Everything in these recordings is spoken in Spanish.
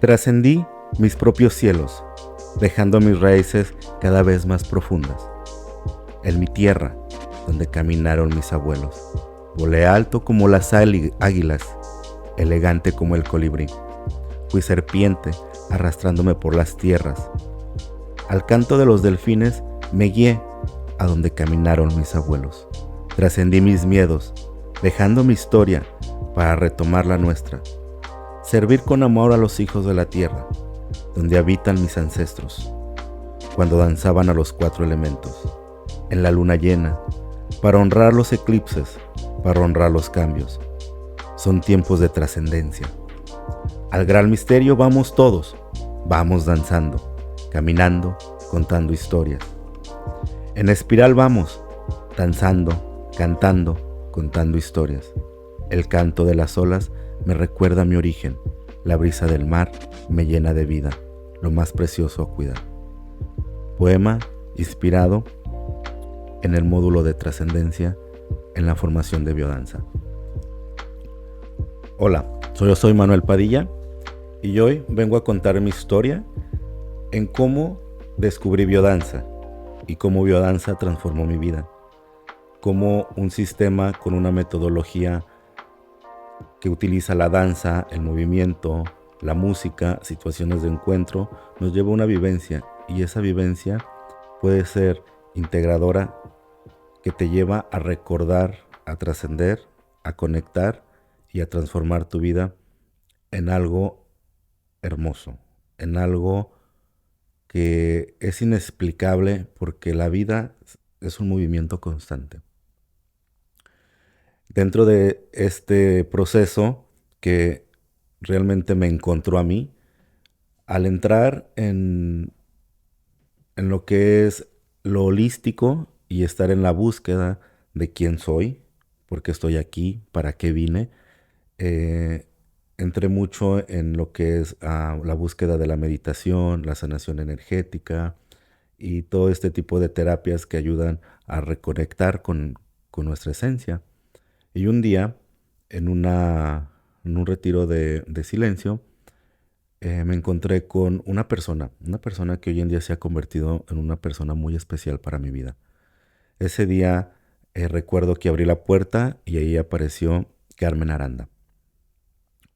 Trascendí mis propios cielos, dejando mis raíces cada vez más profundas. En mi tierra, donde caminaron mis abuelos, volé alto como las águilas, elegante como el colibrí. Fui serpiente, arrastrándome por las tierras. Al canto de los delfines me guié a donde caminaron mis abuelos. Trascendí mis miedos, dejando mi historia para retomar la nuestra. Servir con amor a los hijos de la tierra, donde habitan mis ancestros, cuando danzaban a los 4 elementos, en la luna llena, para honrar los eclipses, para honrar los cambios. Son tiempos de trascendencia. Al gran misterio vamos todos, vamos danzando, caminando, contando historias. En espiral vamos, danzando, cantando, contando historias. El canto de las olas me recuerda mi origen. La brisa del mar me llena de vida, lo más precioso a cuidar. Poema inspirado en el módulo de trascendencia en la formación de biodanza. Hola, yo soy Manuel Padilla y hoy vengo a contar mi historia en cómo descubrí biodanza y cómo biodanza transformó mi vida. Cómo un sistema con una metodología que utiliza la danza, el movimiento, la música, situaciones de encuentro, nos lleva a una vivencia, y esa vivencia puede ser integradora, que te lleva a recordar, a trascender, a conectar y a transformar tu vida en algo hermoso, en algo que es inexplicable, porque la vida es un movimiento constante. Dentro de este proceso que realmente me encontró a mí, al entrar en lo que es lo holístico y estar en la búsqueda de quién soy, por qué estoy aquí, para qué vine, entré mucho en lo que es la búsqueda de la meditación, la sanación energética y todo este tipo de terapias que ayudan a reconectar con nuestra esencia. Y un día, en un retiro de silencio, me encontré con una persona que hoy en día se ha convertido en una persona muy especial para mi vida. Ese día recuerdo que abrí la puerta y ahí apareció Carmen Aranda,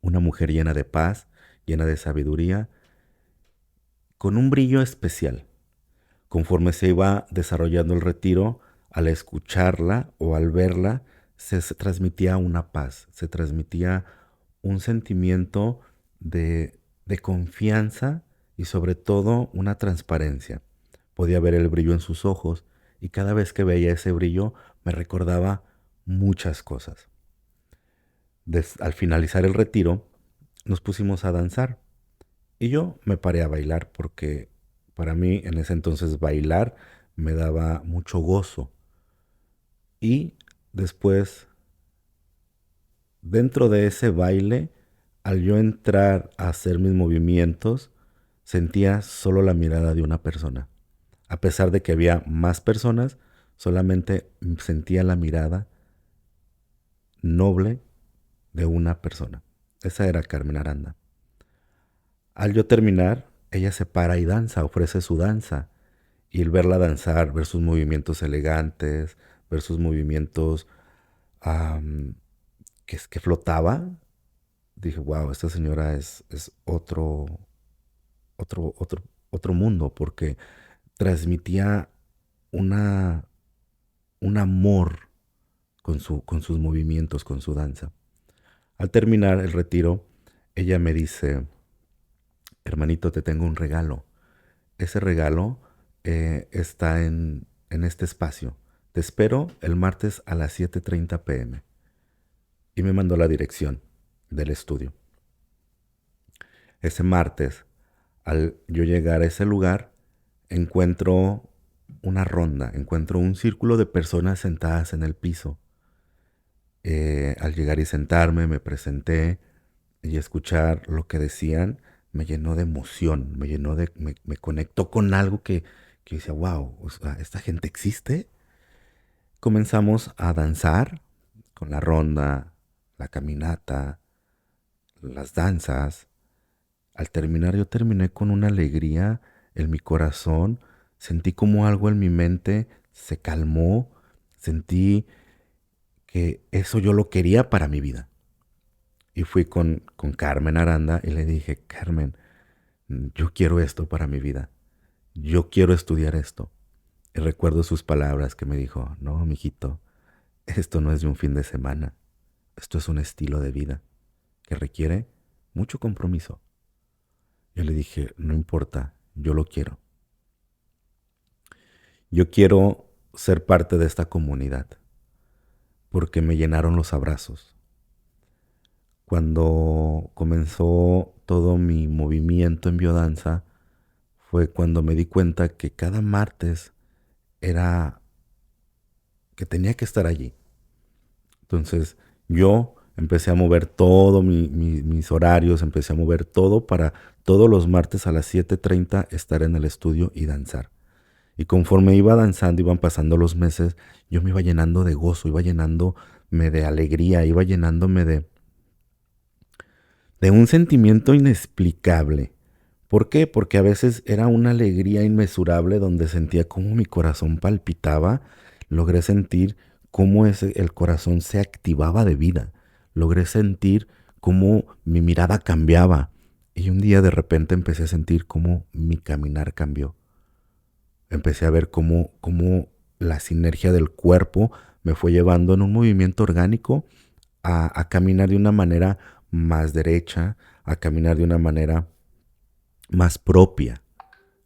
una mujer llena de paz, llena de sabiduría, con un brillo especial. Conforme se iba desarrollando el retiro, al escucharla o al verla, se transmitía una paz, se transmitía un sentimiento de confianza y sobre todo una transparencia. Podía ver el brillo en sus ojos y cada vez que veía ese brillo me recordaba muchas cosas. Al finalizar el retiro, nos pusimos a danzar y yo me paré a bailar porque para mí en ese entonces bailar me daba mucho gozo. Y después, dentro de ese baile, al yo entrar a hacer mis movimientos, sentía solo la mirada de una persona. A pesar de que había más personas, solamente sentía la mirada noble de una persona. Esa era Carmen Aranda. Al yo terminar, ella se para y danza, ofrece su danza. Y el verla danzar, ver sus movimientos elegantes, ver sus movimientos am, que flotaba, dije, wow, esta señora es otro, otro, otro mundo, porque transmitía una, un amor con sus movimientos, con su danza. Al terminar el retiro, ella me dice, hermanito, te tengo un regalo. Ese regalo está en este espacio. Te espero el martes a las 7:30 p.m. Y me mandó la dirección del estudio. Ese martes, al yo llegar a ese lugar, encuentro una ronda, encuentro un círculo de personas sentadas en el piso. Al llegar y sentarme, me presenté y escuchar lo que decían me llenó de emoción, me conectó con algo que decía, wow, o sea, ¿esta gente existe? Comenzamos a danzar con la ronda, la caminata, las danzas, Al terminar yo terminé con una alegría en mi corazón, sentí como algo en mi mente se calmó, sentí que eso yo lo quería para mi vida. Y fui con Carmen Aranda y le dije, Carmen, yo quiero esto para mi vida, yo quiero estudiar esto. Y recuerdo sus palabras que me dijo, no, mijito, esto no es de un fin de semana, esto es un estilo de vida que requiere mucho compromiso. Yo le dije, no importa, yo lo quiero. Yo quiero ser parte de esta comunidad porque me llenaron los abrazos. Cuando comenzó todo mi movimiento en biodanza fue cuando me di cuenta que cada martes era que tenía que estar allí. Entonces yo empecé a mover todo mis horarios, empecé a mover todo para todos los martes a las 7:30 estar en el estudio y danzar. Y conforme iba danzando, iban pasando los meses, yo me iba llenando de gozo, iba llenándome de alegría, iba llenándome de un sentimiento inexplicable. ¿Por qué? Porque a veces era una alegría inmesurable donde sentía cómo mi corazón palpitaba, logré sentir cómo el corazón se activaba de vida, logré sentir cómo mi mirada cambiaba y un día de repente empecé a sentir cómo mi caminar cambió. Empecé a ver cómo la sinergia del cuerpo me fue llevando en un movimiento orgánico a caminar de una manera más derecha, a caminar de una manera más propia,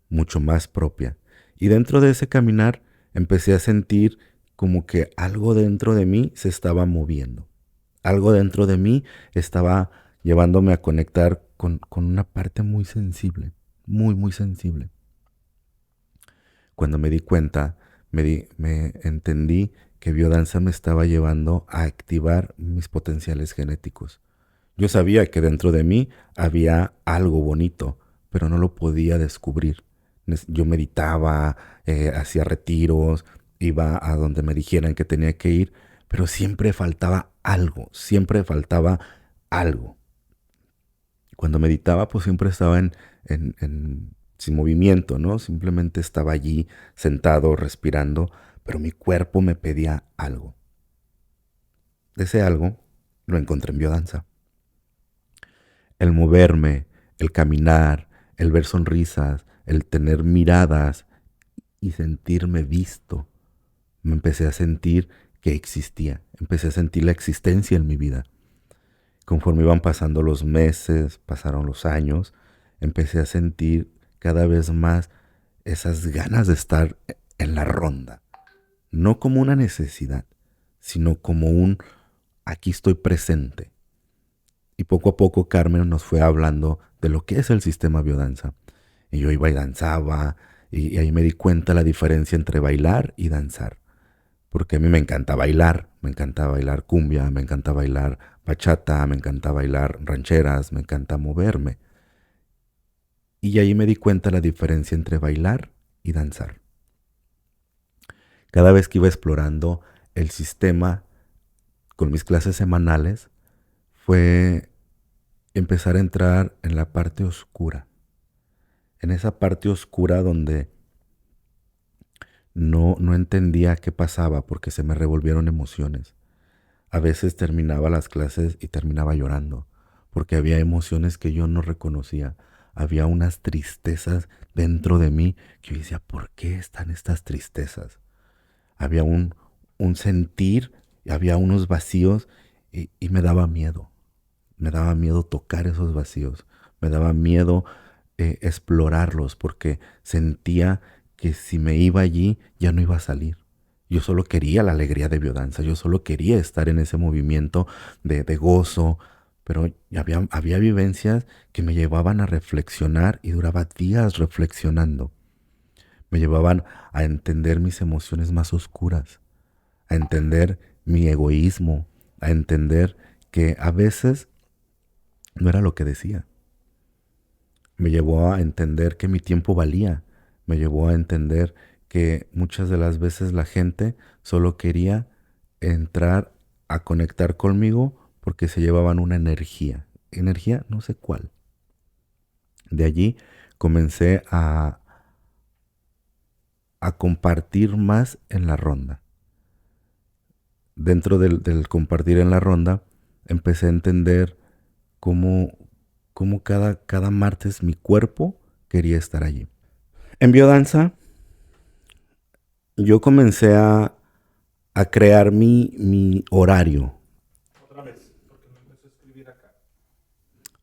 mucho más propia. Y dentro de ese caminar empecé a sentir como que algo dentro de mí se estaba moviendo. Algo dentro de mí estaba llevándome a conectar con una parte muy sensible, muy, muy sensible. Cuando me di cuenta, me entendí que biodanza me estaba llevando a activar mis potenciales genéticos. Yo sabía que dentro de mí había algo bonito, pero no lo podía descubrir. Yo meditaba, hacía retiros, iba a donde me dijeran que tenía que ir, pero siempre faltaba algo, siempre faltaba algo. Cuando meditaba, pues siempre estaba sin movimiento, ¿no? Simplemente estaba allí sentado, respirando, pero mi cuerpo me pedía algo. Ese algo lo encontré en biodanza. El moverme, el caminar, el ver sonrisas, el tener miradas y sentirme visto. Me empecé a sentir que existía, empecé a sentir la existencia en mi vida. Conforme iban pasando los meses, pasaron los años, empecé a sentir cada vez más esas ganas de estar en la ronda. No como una necesidad, sino como un aquí estoy presente. Y poco a poco Carmen nos fue hablando de lo que es el sistema biodanza. Y yo iba y danzaba, y ahí me di cuenta la diferencia entre bailar y danzar. Porque a mí me encanta bailar cumbia, me encanta bailar bachata, me encanta bailar rancheras, me encanta moverme. Y ahí me di cuenta la diferencia entre bailar y danzar. Cada vez que iba explorando el sistema con mis clases semanales, fue empezar a entrar en la parte oscura. En esa parte oscura donde no entendía qué pasaba porque se me revolvieron emociones. A veces terminaba las clases y terminaba llorando, porque había emociones que yo no reconocía. Había unas tristezas dentro de mí que yo decía, ¿por qué están estas tristezas? Había un sentir, había unos vacíos y me daba miedo. Me daba miedo tocar esos vacíos. Me daba miedo explorarlos porque sentía que si me iba allí ya no iba a salir. Yo solo quería la alegría de biodanza, yo solo quería estar en ese movimiento de gozo, pero había vivencias que me llevaban a reflexionar y duraba días reflexionando. Me llevaban a entender mis emociones más oscuras, a entender mi egoísmo, a entender que a veces no era lo que decía. Me llevó a entender que mi tiempo valía, me llevó a entender que muchas de las veces la gente solo quería entrar a conectar conmigo porque se llevaban una energía, energía no sé cuál, De allí comencé a compartir más en la ronda. Dentro del compartir en la ronda, empecé a entender cómo, cómo cada martes mi cuerpo quería estar allí. En biodanza, yo comencé a crear mi horario.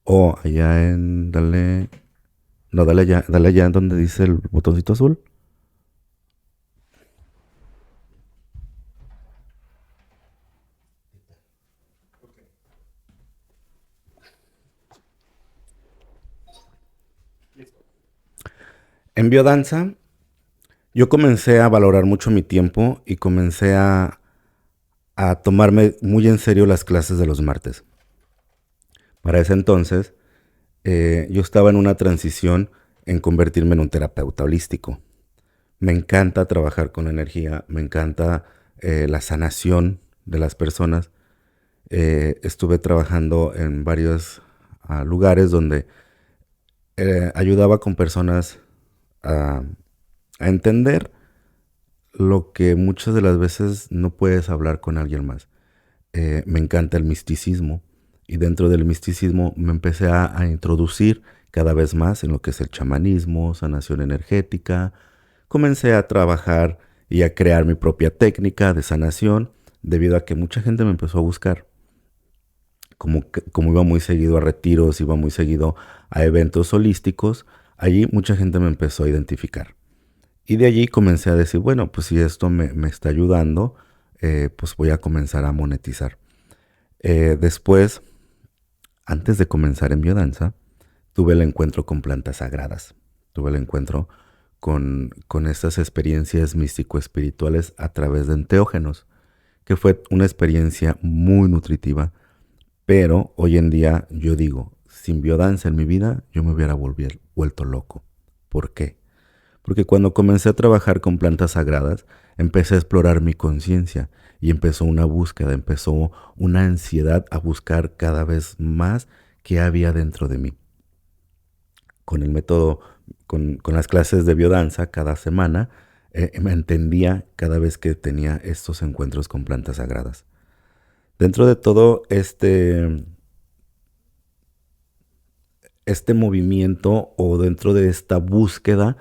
O allá no, dale allá en donde dice el botoncito azul. En biodanza, yo comencé a valorar mucho mi tiempo y comencé a tomarme muy en serio las clases de los martes. Para ese entonces, yo estaba en una transición en convertirme en un terapeuta holístico. Me encanta trabajar con energía, me encanta la sanación de las personas. Estuve trabajando en varios lugares donde ayudaba con personas a, a entender lo que muchas de las veces no puedes hablar con alguien más. Me encanta el misticismo y dentro del misticismo me empecé a introducir cada vez más en lo que es el chamanismo, sanación energética. Comencé a trabajar y a crear mi propia técnica de sanación debido a que mucha gente me empezó a buscar. Como iba muy seguido a retiros, iba muy seguido a eventos holísticos, allí mucha gente me empezó a identificar. Y de allí comencé a decir, bueno, pues si esto me está ayudando, pues voy a comenzar a monetizar. Después, antes de comenzar en biodanza, tuve el encuentro con plantas sagradas. Tuve el encuentro con estas experiencias místico-espirituales a través de enteógenos, que fue una experiencia muy nutritiva, pero hoy en día yo digo, sin biodanza en mi vida, yo me hubiera vuelto loco. ¿Por qué? Porque cuando comencé a trabajar con plantas sagradas, empecé a explorar mi conciencia y empezó una búsqueda, empezó una ansiedad a buscar cada vez más qué había dentro de mí. Con el método, con las clases de biodanza cada semana, me entendía cada vez que tenía estos encuentros con plantas sagradas. Dentro de todo este movimiento o dentro de esta búsqueda,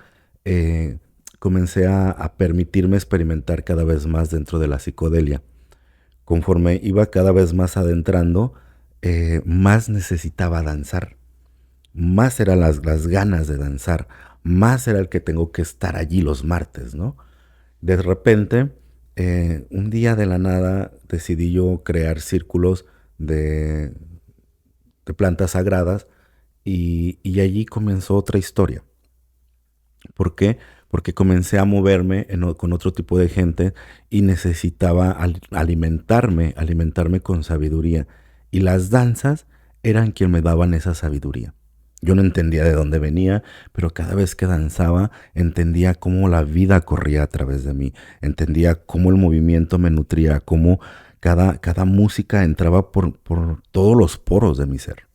eh, comencé a permitirme experimentar cada vez más dentro de la psicodelia. Conforme iba cada vez más adentrando, más necesitaba danzar, más eran las ganas de danzar, más era el que tengo que estar allí los martes, ¿no? De repente, un día de la nada decidí yo crear círculos de, de plantas sagradas y allí comenzó otra historia. ¿Por qué? Porque comencé a moverme con otro tipo de gente y necesitaba alimentarme con sabiduría. Y las danzas eran quien me daban esa sabiduría. Yo no entendía de dónde venía, pero cada vez que danzaba entendía cómo la vida corría a través de mí, entendía cómo el movimiento me nutría, cómo cada música entraba por todos los poros de mi ser.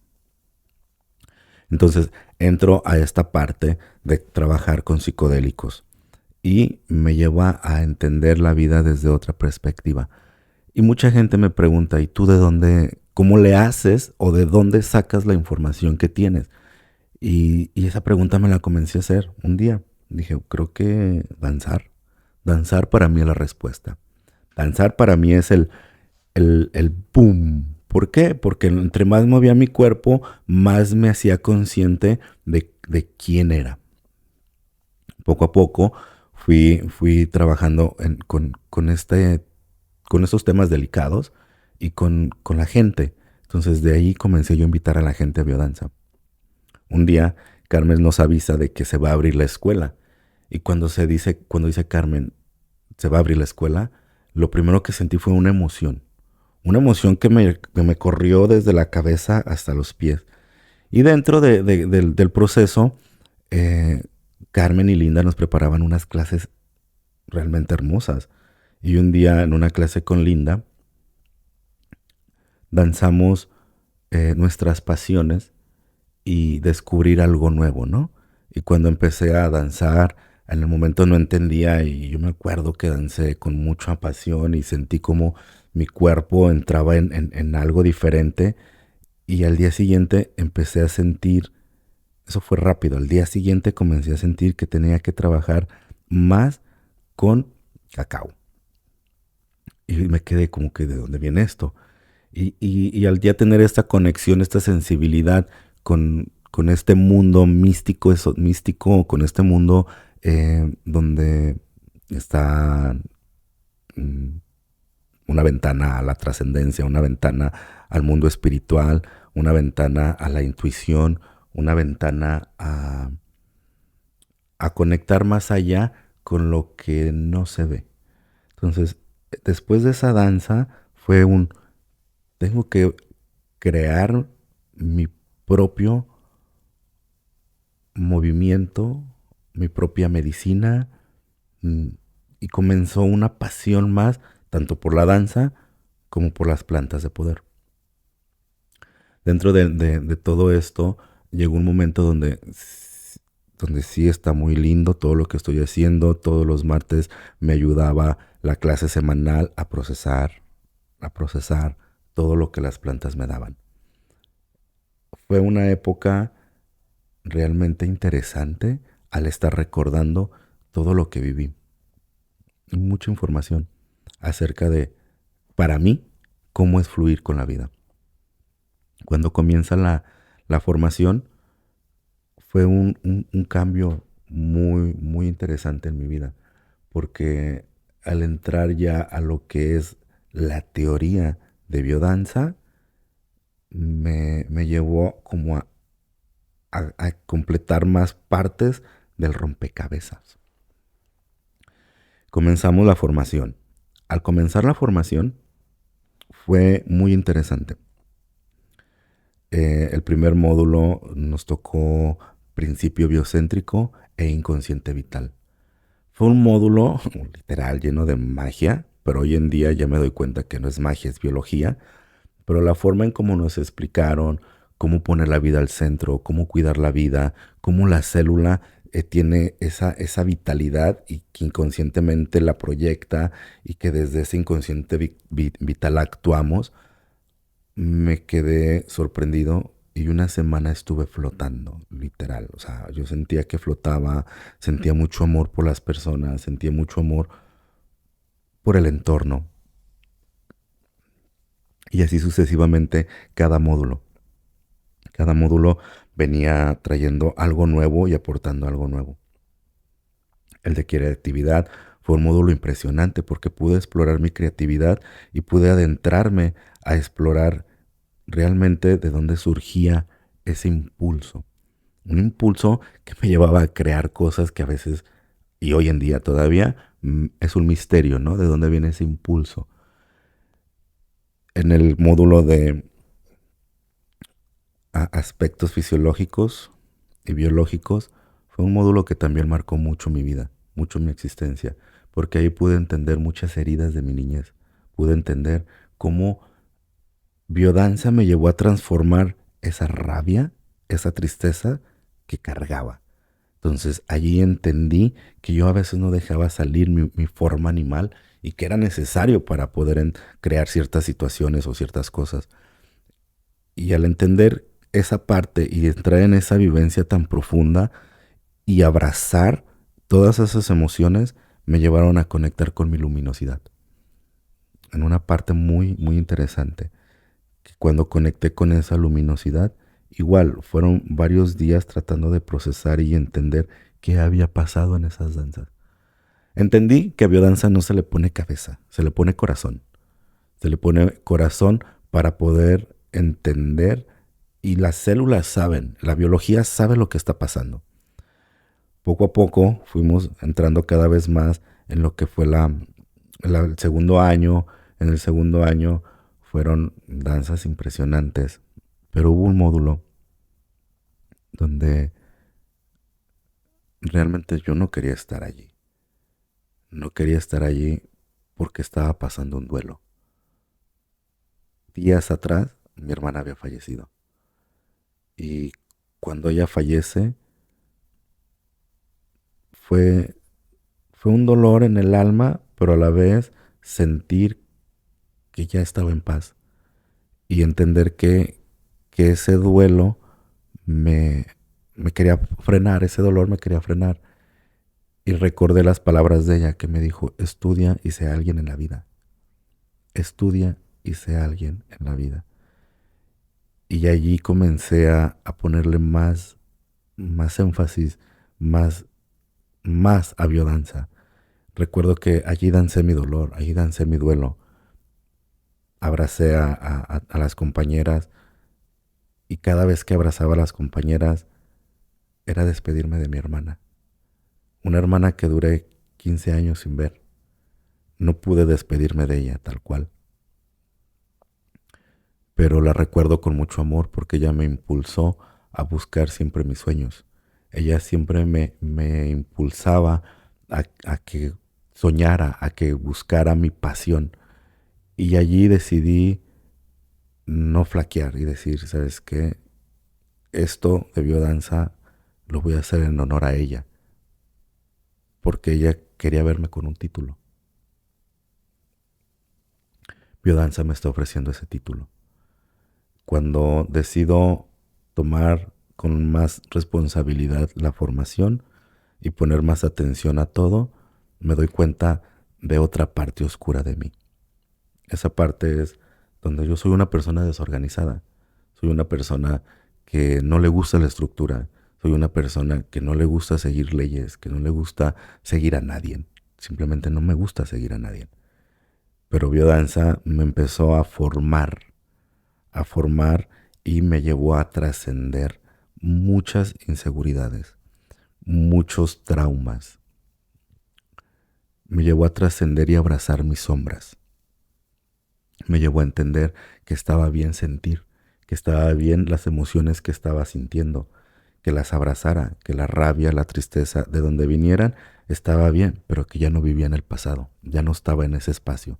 Entonces entro a esta parte de trabajar con psicodélicos y me lleva a entender la vida desde otra perspectiva. Y mucha gente me pregunta, ¿y tú de dónde, cómo le haces o de dónde sacas la información que tienes? Y esa pregunta me la comencé a hacer un día. Dije, creo que danzar. Danzar para mí es la respuesta. Danzar para mí es el boom. ¿Por qué? Porque entre más movía mi cuerpo, más me hacía consciente de quién era. Poco a poco fui trabajando con estos temas delicados y con la gente. Entonces de ahí comencé yo a invitar a la gente a biodanza. Un día Carmen nos avisa de que se va a abrir la escuela. Y cuando dice Carmen, se va a abrir la escuela, lo primero que sentí fue una emoción. Una emoción que me corrió desde la cabeza hasta los pies. Y dentro del proceso, eh, Carmen y Linda nos preparaban unas clases realmente hermosas. Y un día en una clase con Linda, danzamos nuestras pasiones y descubrir algo nuevo, ¿no? Y cuando empecé a danzar, en el momento no entendía y yo me acuerdo que dancé con mucha pasión y sentí como mi cuerpo entraba en algo diferente y al día siguiente empecé a sentir, eso fue rápido, al día siguiente comencé a sentir que tenía que trabajar más con cacao. Y me quedé como que, ¿de dónde viene esto? Y al ya tener esta conexión, esta sensibilidad con este mundo místico, eso, místico, con este mundo donde está mm, una ventana a la trascendencia, una ventana al mundo espiritual, una ventana a la intuición, una ventana a conectar más allá con lo que no se ve. Entonces, después de esa danza fue tengo que crear mi propio movimiento, mi propia medicina, mm, y comenzó una pasión más, tanto por la danza como por las plantas de poder. Dentro de todo esto, llegó un momento donde sí está muy lindo todo lo que estoy haciendo. Todos los martes me ayudaba la clase semanal a procesar todo lo que las plantas me daban. Fue una época realmente interesante al estar recordando todo lo que viví. Mucha información acerca de, para mí, cómo es fluir con la vida. Cuando comienza la formación, fue un cambio muy, muy interesante en mi vida, porque al entrar ya a lo que es la teoría de biodanza, me llevó como a completar más partes del rompecabezas. Comenzamos la formación. Al comenzar la formación fue muy interesante. El primer módulo nos tocó principio biocéntrico e inconsciente vital. Fue un módulo literal lleno de magia, pero hoy en día ya me doy cuenta que no es magia, es biología. Pero la forma en cómo nos explicaron cómo poner la vida al centro, cómo cuidar la vida, cómo la célula tiene esa vitalidad y que inconscientemente la proyecta y que desde ese inconsciente vital actuamos, me quedé sorprendido y una semana estuve flotando, literal. O sea, yo sentía que flotaba, sentía mucho amor por las personas, sentía mucho amor por el entorno y así sucesivamente cada módulo. Cada módulo venía trayendo algo nuevo y aportando algo nuevo. El de creatividad fue un módulo impresionante porque pude explorar mi creatividad y pude adentrarme a explorar realmente de dónde surgía ese impulso. Un impulso que me llevaba a crear cosas que a veces, y hoy en día todavía, es un misterio, ¿no? De dónde viene ese impulso. En el módulo de aspectos fisiológicos y biológicos, fue un módulo que también marcó mucho mi vida, mucho mi existencia, porque ahí pude entender muchas heridas de mi niñez. Pude entender cómo biodanza me llevó a transformar esa rabia, esa tristeza que cargaba. Entonces allí entendí que yo a veces no dejaba salir mi forma animal y que era necesario para poder crear ciertas situaciones o ciertas cosas. Y al entender esa parte y entrar en esa vivencia tan profunda y abrazar todas esas emociones, me llevaron a conectar con mi luminosidad. En una parte muy, muy interesante, que cuando conecté con esa luminosidad, igual fueron varios días tratando de procesar y entender qué había pasado en esas danzas. Entendí que a biodanza no se le pone cabeza, se le pone corazón. Se le pone corazón para poder entender y las células saben, la biología sabe lo que está pasando. Poco a poco fuimos entrando cada vez más en lo que fue el segundo año. En el segundo año fueron danzas impresionantes, pero hubo un módulo donde realmente yo no quería estar allí. No quería estar allí porque estaba pasando un duelo. Días atrás mi hermana había fallecido y cuando ella fallece, fue, fue un dolor en el alma, pero a la vez sentir que ya estaba en paz y entender que ese duelo me, me quería frenar, ese dolor me quería frenar. Y recordé las palabras de ella que me dijo, estudia y sé alguien en la vida. Estudia y sé alguien en la vida. Y allí comencé a ponerle más énfasis, más, más a biodanza. Recuerdo que allí dancé mi dolor, allí dancé mi duelo. Abracé a las compañeras y cada vez que abrazaba a las compañeras era despedirme de mi hermana. Una hermana que duré 15 años sin ver. No pude despedirme de ella tal cual, pero la recuerdo con mucho amor porque ella me impulsó a buscar siempre mis sueños. Ella siempre me impulsaba a que soñara, a que buscara mi pasión. Y allí decidí no flaquear y decir, ¿sabes qué? Esto de biodanza lo voy a hacer en honor a ella, porque ella quería verme con un título. Biodanza me está ofreciendo ese título. Cuando decido tomar con más responsabilidad la formación y poner más atención a todo, me doy cuenta de otra parte oscura de mí. Esa parte es donde yo soy una persona desorganizada, soy una persona que no le gusta la estructura, soy una persona que no le gusta seguir leyes, que no le gusta seguir a nadie, simplemente no me gusta seguir a nadie. Pero biodanza me empezó a formar y me llevó a trascender muchas inseguridades, muchos traumas. Me llevó a trascender y abrazar mis sombras. Me llevó a entender que estaba bien sentir, que estaba bien las emociones que estaba sintiendo, que las abrazara, que la rabia, la tristeza, de donde vinieran, estaba bien, pero que ya no vivía en el pasado, ya no estaba en ese espacio.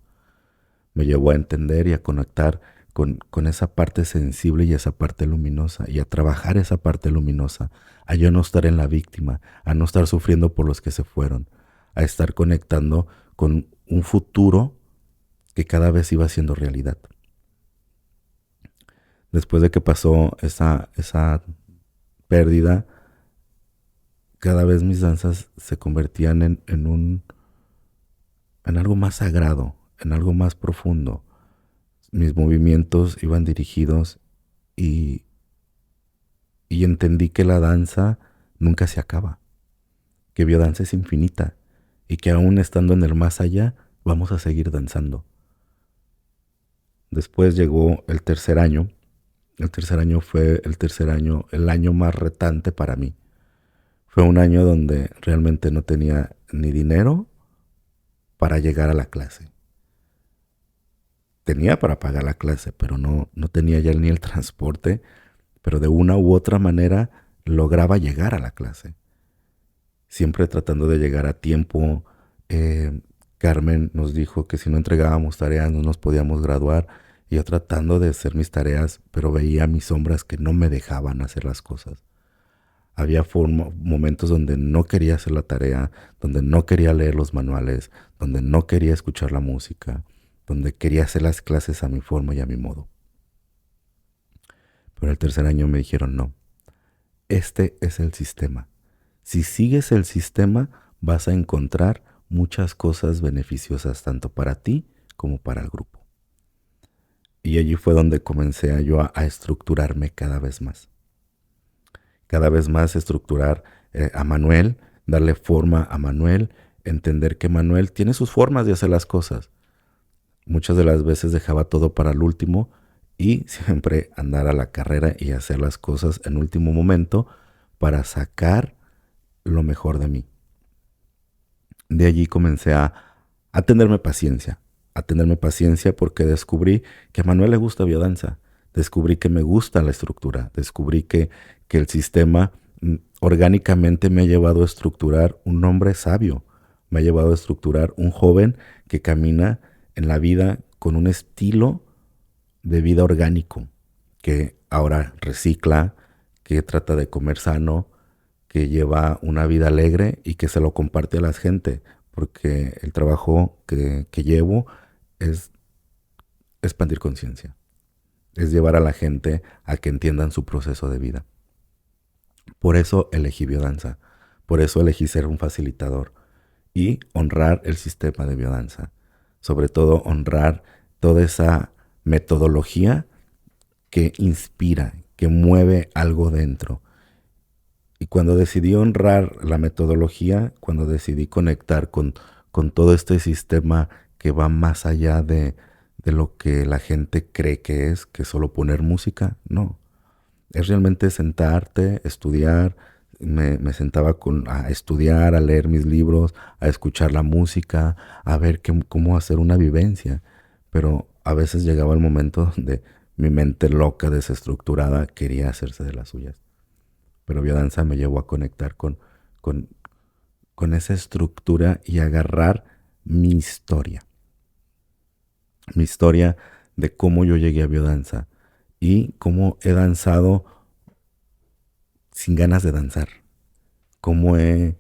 Me llevó a entender y a conectar con esa parte sensible y esa parte luminosa, y a trabajar esa parte luminosa, a yo no estar en la víctima, a no estar sufriendo por los que se fueron, a estar conectando con un futuro que cada vez iba siendo realidad. Después de que pasó esa pérdida, cada vez mis danzas se convertían en algo más sagrado, en algo más profundo. Mis movimientos iban dirigidos y, y entendí que la danza nunca se acaba, que biodanza es infinita y que aún estando en el más allá, vamos a seguir danzando. Después llegó el tercer año. El tercer año fue el año más retante para mí. Fue un año donde realmente no tenía ni dinero para llegar a la clase. Tenía para pagar la clase, pero no tenía ya ni el transporte, pero de una u otra manera lograba llegar a la clase. Siempre tratando de llegar a tiempo. Carmen nos dijo que si no entregábamos tareas no nos podíamos graduar. Y yo tratando de hacer mis tareas, pero veía mis sombras que no me dejaban hacer las cosas. Había momentos donde no quería hacer la tarea, donde no quería leer los manuales, donde no quería escuchar la música, donde quería hacer las clases a mi forma y a mi modo. Pero el tercer año me dijeron, no, este es el sistema. Si sigues el sistema, vas a encontrar muchas cosas beneficiosas tanto para ti como para el grupo. Y allí fue donde comencé a estructurarme cada vez más estructurar a Manuel, darle forma a Manuel, entender que Manuel tiene sus formas de hacer las cosas. Muchas de las veces dejaba todo para el último y siempre andar a la carrera y hacer las cosas en último momento para sacar lo mejor de mí. De allí comencé a tenerme paciencia porque descubrí que a Manuel le gusta biodanza, descubrí que me gusta la estructura, descubrí que el sistema orgánicamente me ha llevado a estructurar un hombre sabio, me ha llevado a estructurar un joven que camina en la vida con un estilo de vida orgánico, que ahora recicla, que trata de comer sano, que lleva una vida alegre y que se lo comparte a la gente, porque el trabajo que llevo es expandir conciencia, es llevar a la gente a que entiendan su proceso de vida. Por eso elegí biodanza, por eso elegí ser un facilitador y honrar el sistema de biodanza, sobre todo honrar toda esa metodología que inspira, que mueve algo dentro. Y cuando decidí honrar la metodología, cuando decidí conectar con todo este sistema que va más allá de lo que la gente cree que es solo poner música, no. Es realmente sentarte, estudiar. Me sentaba a estudiar, a leer mis libros, a escuchar la música, a ver cómo hacer una vivencia. Pero a veces llegaba el momento donde mi mente loca, desestructurada, quería hacerse de las suyas. Pero biodanza me llevó a conectar con, con esa estructura y agarrar mi historia de cómo yo llegué a biodanza y cómo he danzado sin ganas de danzar, cómo he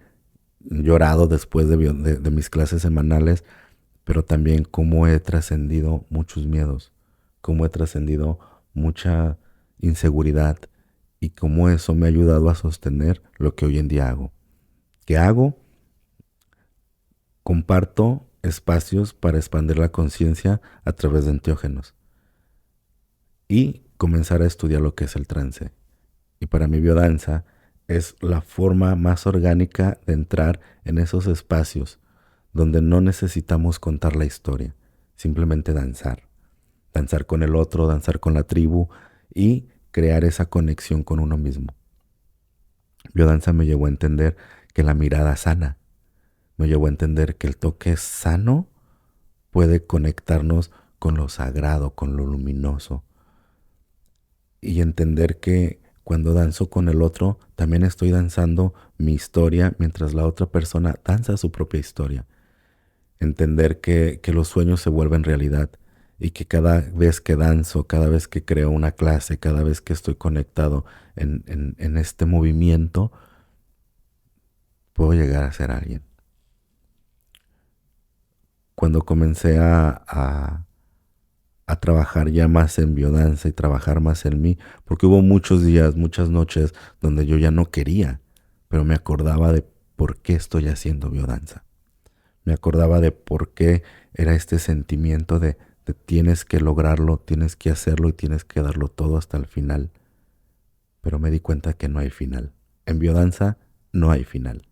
llorado después de mis clases semanales, pero también cómo he trascendido muchos miedos, cómo he trascendido mucha inseguridad y cómo eso me ha ayudado a sostener lo que hoy en día hago. ¿Qué hago? Comparto espacios para expandir la conciencia a través de enteógenos y comenzar a estudiar lo que es el trance. Y para mí biodanza es la forma más orgánica de entrar en esos espacios donde no necesitamos contar la historia, simplemente danzar. Danzar con el otro, danzar con la tribu y crear esa conexión con uno mismo. Biodanza me llevó a entender que la mirada sana, me llevó a entender que el toque sano puede conectarnos con lo sagrado, con lo luminoso. Y entender que cuando danzo con el otro, también estoy danzando mi historia mientras la otra persona danza su propia historia. Entender que los sueños se vuelven realidad y que cada vez que danzo, cada vez que creo una clase, cada vez que estoy conectado en este movimiento, puedo llegar a ser alguien. Cuando comencé a trabajar ya más en biodanza y trabajar más en mí, porque hubo muchos días, muchas noches donde yo ya no quería, pero me acordaba de por qué estoy haciendo biodanza. Me acordaba de por qué era este sentimiento de tienes que lograrlo, tienes que hacerlo y tienes que darlo todo hasta el final. Pero me di cuenta que no hay final. En biodanza no hay final,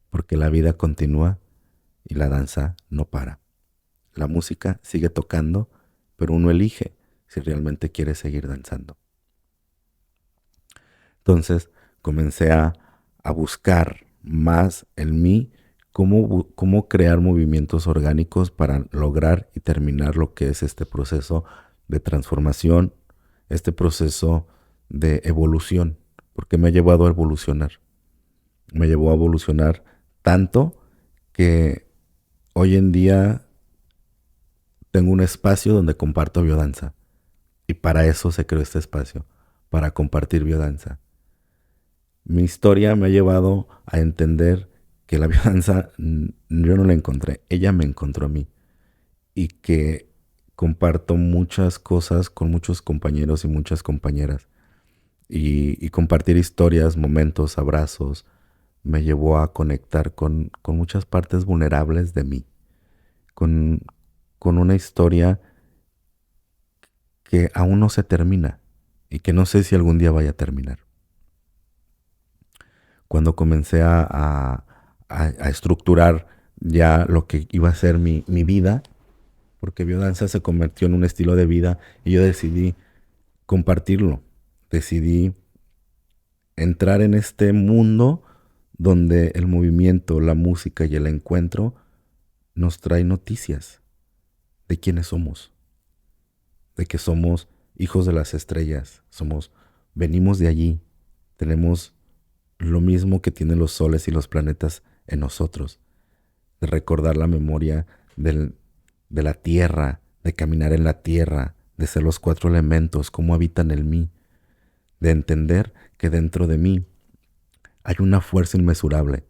porque la vida continúa y la danza no para. La música sigue tocando, pero uno elige si realmente quiere seguir danzando. Entonces comencé a buscar más en mí cómo crear movimientos orgánicos para lograr y terminar lo que es este proceso de transformación, este proceso de evolución, porque me ha llevado a evolucionar. Me llevó a evolucionar tanto que hoy en día tengo un espacio donde comparto biodanza. Y para eso se creó este espacio, para compartir biodanza. Mi historia me ha llevado a entender que la biodanza yo no la encontré, ella me encontró a mí. Y que comparto muchas cosas con muchos compañeros y muchas compañeras. Y compartir historias, momentos, abrazos, me llevó a conectar con muchas partes vulnerables de mí. Con, con una historia que aún no se termina y que no sé si algún día vaya a terminar. Cuando comencé a estructurar ya lo que iba a ser mi vida, porque biodanza se convirtió en un estilo de vida y yo decidí compartirlo, decidí entrar en este mundo donde el movimiento, la música y el encuentro nos trae noticias de quiénes somos, de que somos hijos de las estrellas, venimos de allí, tenemos lo mismo que tienen los soles y los planetas en nosotros, de recordar la memoria de la tierra, de caminar en la tierra, de ser los cuatro elementos, cómo habitan en mí, de entender que dentro de mí hay una fuerza inmesurable,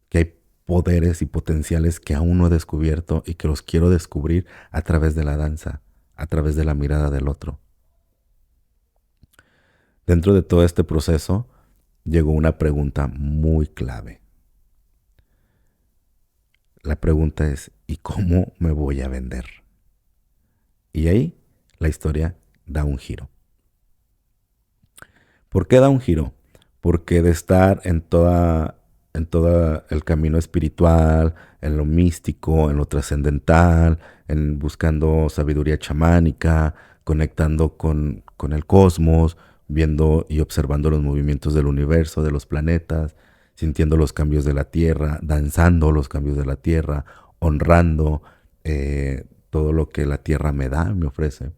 que hay poderes y potenciales que aún no he descubierto y que los quiero descubrir a través de la danza, a través de la mirada del otro. Dentro de todo este proceso llegó una pregunta muy clave. La pregunta es, ¿y cómo me voy a vender? Y ahí la historia da un giro. ¿Por qué da un giro? Porque de estar en todo el camino espiritual, en lo místico, en lo trascendental, en buscando sabiduría chamánica, conectando con el cosmos, viendo y observando los movimientos del universo, de los planetas, sintiendo los cambios de la Tierra, danzando los cambios de la Tierra, honrando todo lo que la Tierra me da, me ofrece.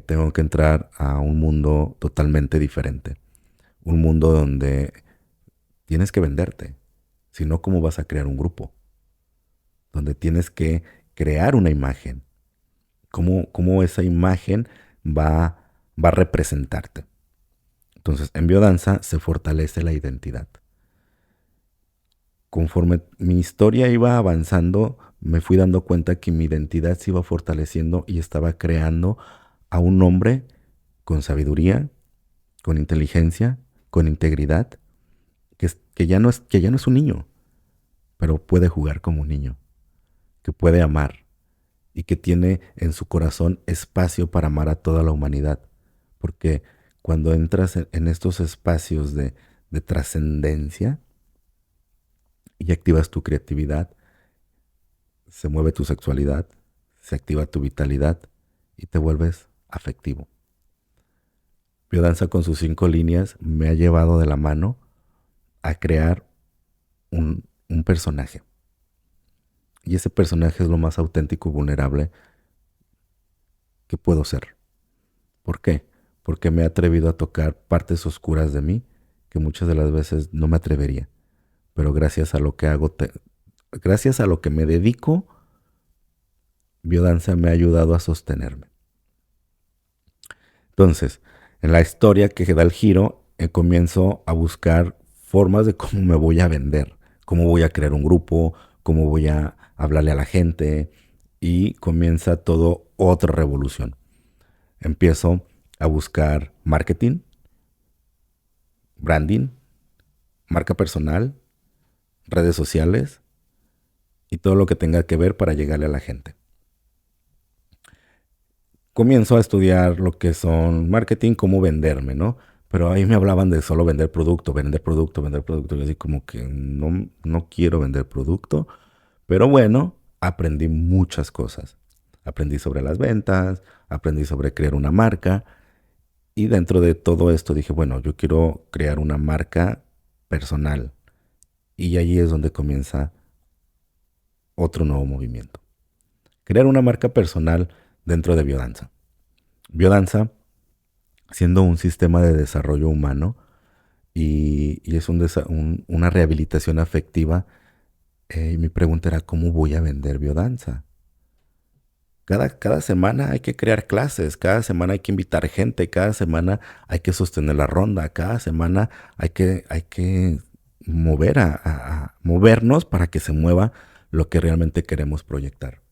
Tengo que entrar a un mundo totalmente diferente. Un mundo donde tienes que venderte. Si no, ¿cómo vas a crear un grupo? Donde tienes que crear una imagen. ¿Cómo esa imagen va a representarte? Entonces, en biodanza se fortalece la identidad. Conforme mi historia iba avanzando, me fui dando cuenta que mi identidad se iba fortaleciendo y estaba creando a un hombre con sabiduría, con inteligencia, con integridad, que ya no es un niño, pero puede jugar como un niño, que puede amar y que tiene en su corazón espacio para amar a toda la humanidad. Porque cuando entras en estos espacios de trascendencia y activas tu creatividad, se mueve tu sexualidad, se activa tu vitalidad y te vuelves afectivo. Biodanza con sus 5 líneas me ha llevado de la mano a crear un personaje. Y ese personaje es lo más auténtico y vulnerable que puedo ser. ¿Por qué? Porque me he atrevido a tocar partes oscuras de mí que muchas de las veces no me atrevería. Pero gracias a lo que hago, gracias a lo que me dedico, biodanza me ha ayudado a sostenerme. Entonces, en la historia que da el giro, comienzo a buscar formas de cómo me voy a vender, cómo voy a crear un grupo, cómo voy a hablarle a la gente y comienza todo otra revolución. Empiezo a buscar marketing, branding, marca personal, redes sociales y todo lo que tenga que ver para llegarle a la gente. Comienzo a estudiar lo que son marketing, cómo venderme, ¿no? Pero ahí me hablaban de solo vender producto, vender producto, vender producto. Y así como que no quiero vender producto. Pero bueno, aprendí muchas cosas. Aprendí sobre las ventas, aprendí sobre crear una marca. Y dentro de todo esto dije, bueno, yo quiero crear una marca personal. Y allí es donde comienza otro nuevo movimiento. Crear una marca personal dentro de biodanza. Biodanza, siendo un sistema de desarrollo humano y es una rehabilitación afectiva, mi pregunta era, ¿cómo voy a vender biodanza? Cada semana hay que crear clases, cada semana hay que invitar gente, cada semana hay que sostener la ronda, cada semana hay que movernos para que se mueva lo que realmente queremos proyectar.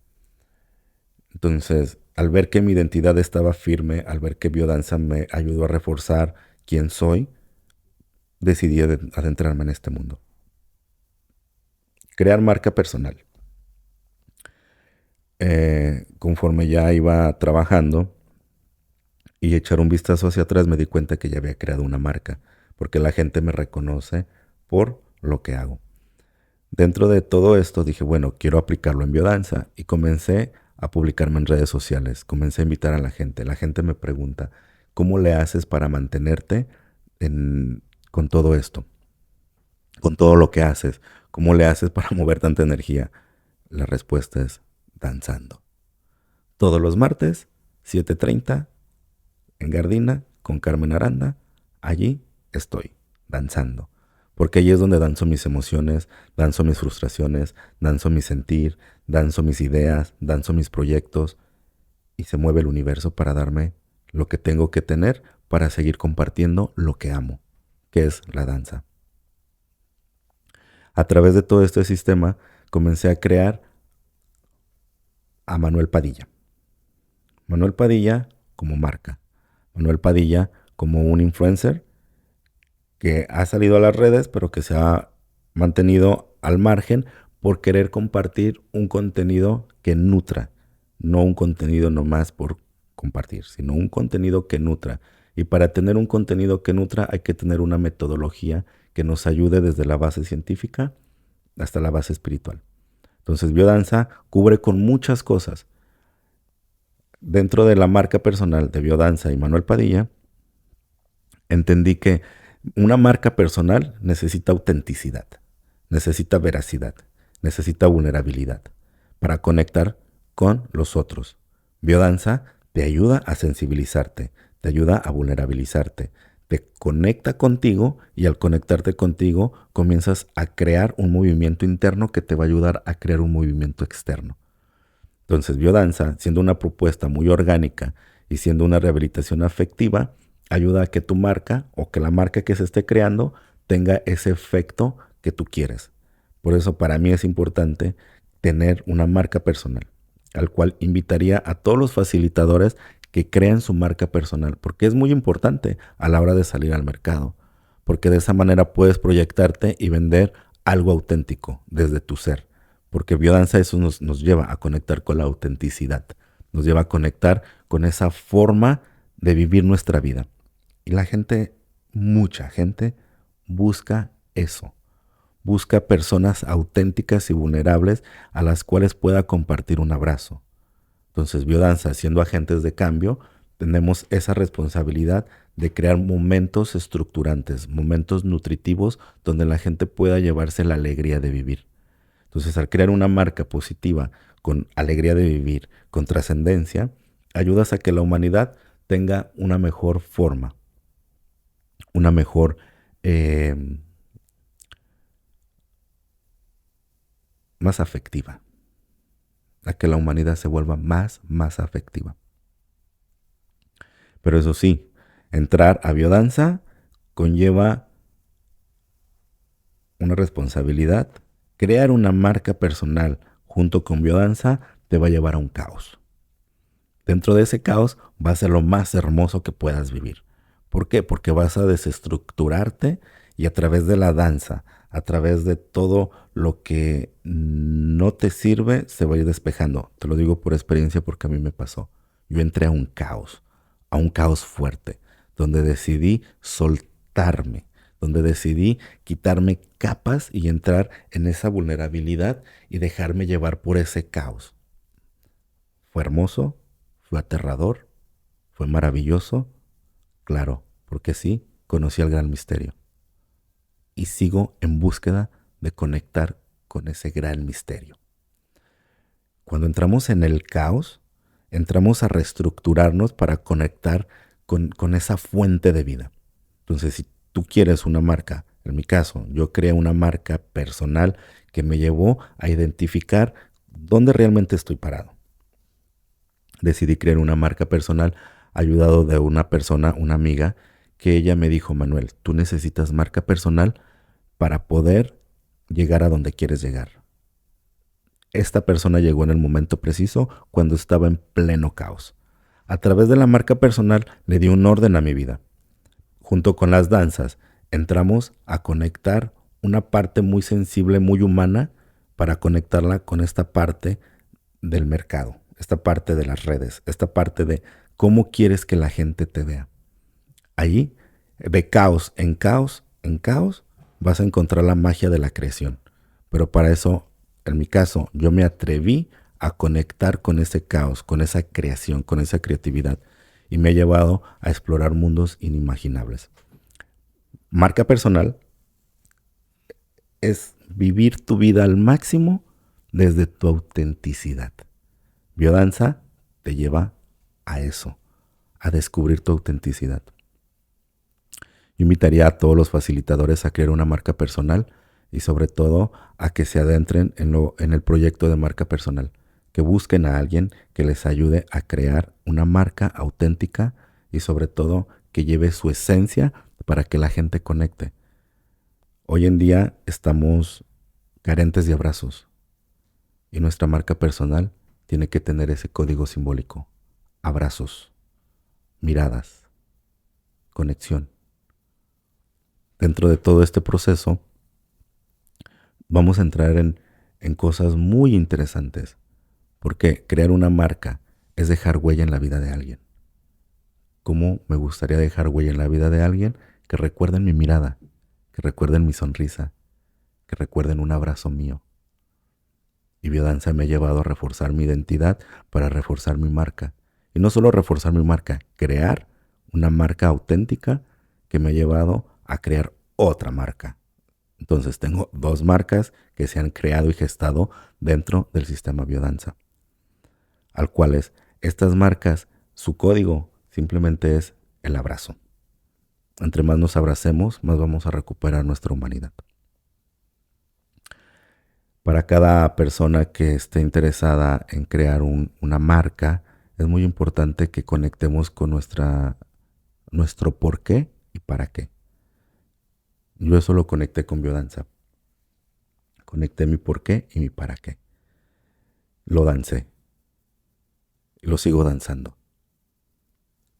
Entonces, al ver que mi identidad estaba firme, al ver que biodanza me ayudó a reforzar quién soy, decidí adentrarme en este mundo. Crear marca personal. Conforme ya iba trabajando y echar un vistazo hacia atrás, me di cuenta que ya había creado una marca, porque la gente me reconoce por lo que hago. Dentro de todo esto dije, bueno, quiero aplicarlo en biodanza y comencé a publicarme en redes sociales, comencé a invitar a la gente. La gente me pregunta, ¿cómo le haces para mantenerte con todo esto? Con todo lo que haces, ¿cómo le haces para mover tanta energía? La respuesta es danzando. Todos los martes, 7:30, en Gardina, con Carmen Aranda, allí estoy, danzando. Porque allí es donde danzo mis emociones, danzo mis frustraciones, danzo mi sentir, danzo mis ideas, danzo mis proyectos y se mueve el universo para darme lo que tengo que tener para seguir compartiendo lo que amo, que es la danza. A través de todo este sistema comencé a crear a Manuel Padilla. Manuel Padilla como marca. Manuel Padilla como un influencer que ha salido a las redes, pero que se ha mantenido al margen por querer compartir un contenido que nutra, no un contenido nomás por compartir, sino un contenido que nutra. Y para tener un contenido que nutra hay que tener una metodología que nos ayude desde la base científica hasta la base espiritual. Entonces, Biodanza cubre con muchas cosas. Dentro de la marca personal de Biodanza y Manuel Padilla, entendí que una marca personal necesita autenticidad, necesita veracidad, necesita vulnerabilidad para conectar con los otros. Biodanza te ayuda a sensibilizarte, te ayuda a vulnerabilizarte, te conecta contigo y al conectarte contigo comienzas a crear un movimiento interno que te va a ayudar a crear un movimiento externo. Entonces, Biodanza, siendo una propuesta muy orgánica y siendo una rehabilitación afectiva, ayuda a que tu marca o que la marca que se esté creando tenga ese efecto que tú quieres. Por eso para mí es importante tener una marca personal, al cual invitaría a todos los facilitadores que crean su marca personal, porque es muy importante a la hora de salir al mercado, porque de esa manera puedes proyectarte y vender algo auténtico desde tu ser, porque Biodanza eso nos lleva a conectar con la autenticidad, nos lleva a conectar con esa forma de vivir nuestra vida. Y la gente, mucha gente, busca eso. Busca personas auténticas y vulnerables a las cuales pueda compartir un abrazo. Entonces, Biodanza, siendo agentes de cambio, tenemos esa responsabilidad de crear momentos estructurantes, momentos nutritivos donde la gente pueda llevarse la alegría de vivir. Entonces, al crear una marca positiva con alegría de vivir, con trascendencia, ayudas a que la humanidad tenga una mejor forma, una mejor, más afectiva, a que la humanidad se vuelva más afectiva. Pero eso sí, entrar a Biodanza conlleva una responsabilidad. Crear una marca personal junto con Biodanza te va a llevar a un caos. Dentro de ese caos va a ser lo más hermoso que puedas vivir. ¿Por qué? Porque vas a desestructurarte y a través de la danza, a través de todo lo que no te sirve, se va a ir despejando. Te lo digo por experiencia porque a mí me pasó. Yo entré a un caos fuerte, donde decidí soltarme, donde decidí quitarme capas y entrar en esa vulnerabilidad y dejarme llevar por ese caos. Fue hermoso, fue aterrador, fue maravilloso, claro, porque sí, conocí el gran misterio. Y sigo en búsqueda de conectar con ese gran misterio. Cuando entramos en el caos, entramos a reestructurarnos para conectar con esa fuente de vida. Entonces, si tú quieres una marca, en mi caso, yo creé una marca personal que me llevó a identificar dónde realmente estoy parado. Decidí crear una marca personal ayudado de una persona, una amiga, que ella me dijo, Manuel, tú necesitas marca personal para poder llegar a donde quieres llegar. Esta persona llegó en el momento preciso cuando estaba en pleno caos. A través de la marca personal le di un orden a mi vida. Junto con las danzas, entramos a conectar una parte muy sensible, muy humana, para conectarla con esta parte del mercado, esta parte de las redes, esta parte de cómo quieres que la gente te vea. Allí, de caos en caos en caos, vas a encontrar la magia de la creación. Pero para eso, en mi caso, yo me atreví a conectar con ese caos, con esa creación, con esa creatividad. Y me ha llevado a explorar mundos inimaginables. Marca personal es vivir tu vida al máximo desde tu autenticidad. Biodanza te lleva a eso, a descubrir tu autenticidad. Yo invitaría a todos los facilitadores a crear una marca personal y sobre todo a que se adentren en el proyecto de marca personal, que busquen a alguien que les ayude a crear una marca auténtica y sobre todo que lleve su esencia para que la gente conecte. Hoy en día estamos carentes de abrazos y nuestra marca personal tiene que tener ese código simbólico. Abrazos, miradas, conexión. Dentro de todo este proceso vamos a entrar en cosas muy interesantes, porque crear una marca es dejar huella en la vida de alguien. ¿Cómo me gustaría dejar huella en la vida de alguien? Que recuerden mi mirada, que recuerden mi sonrisa, que recuerden un abrazo mío. Y biodanza me ha llevado a reforzar mi identidad para reforzar mi marca. Y no solo reforzar mi marca, crear una marca auténtica que me ha llevado a crear otra marca. Entonces tengo 2 marcas que se han creado y gestado dentro del sistema biodanza, al cuales estas marcas, su código simplemente es el abrazo. Entre más nos abracemos, más vamos a recuperar nuestra humanidad. Para cada persona que esté interesada en crear una marca, es muy importante que conectemos con nuestro por qué y para qué. Yo eso lo conecté con biodanza. Conecté mi por qué y mi para qué. Lo dancé. Y lo sigo danzando.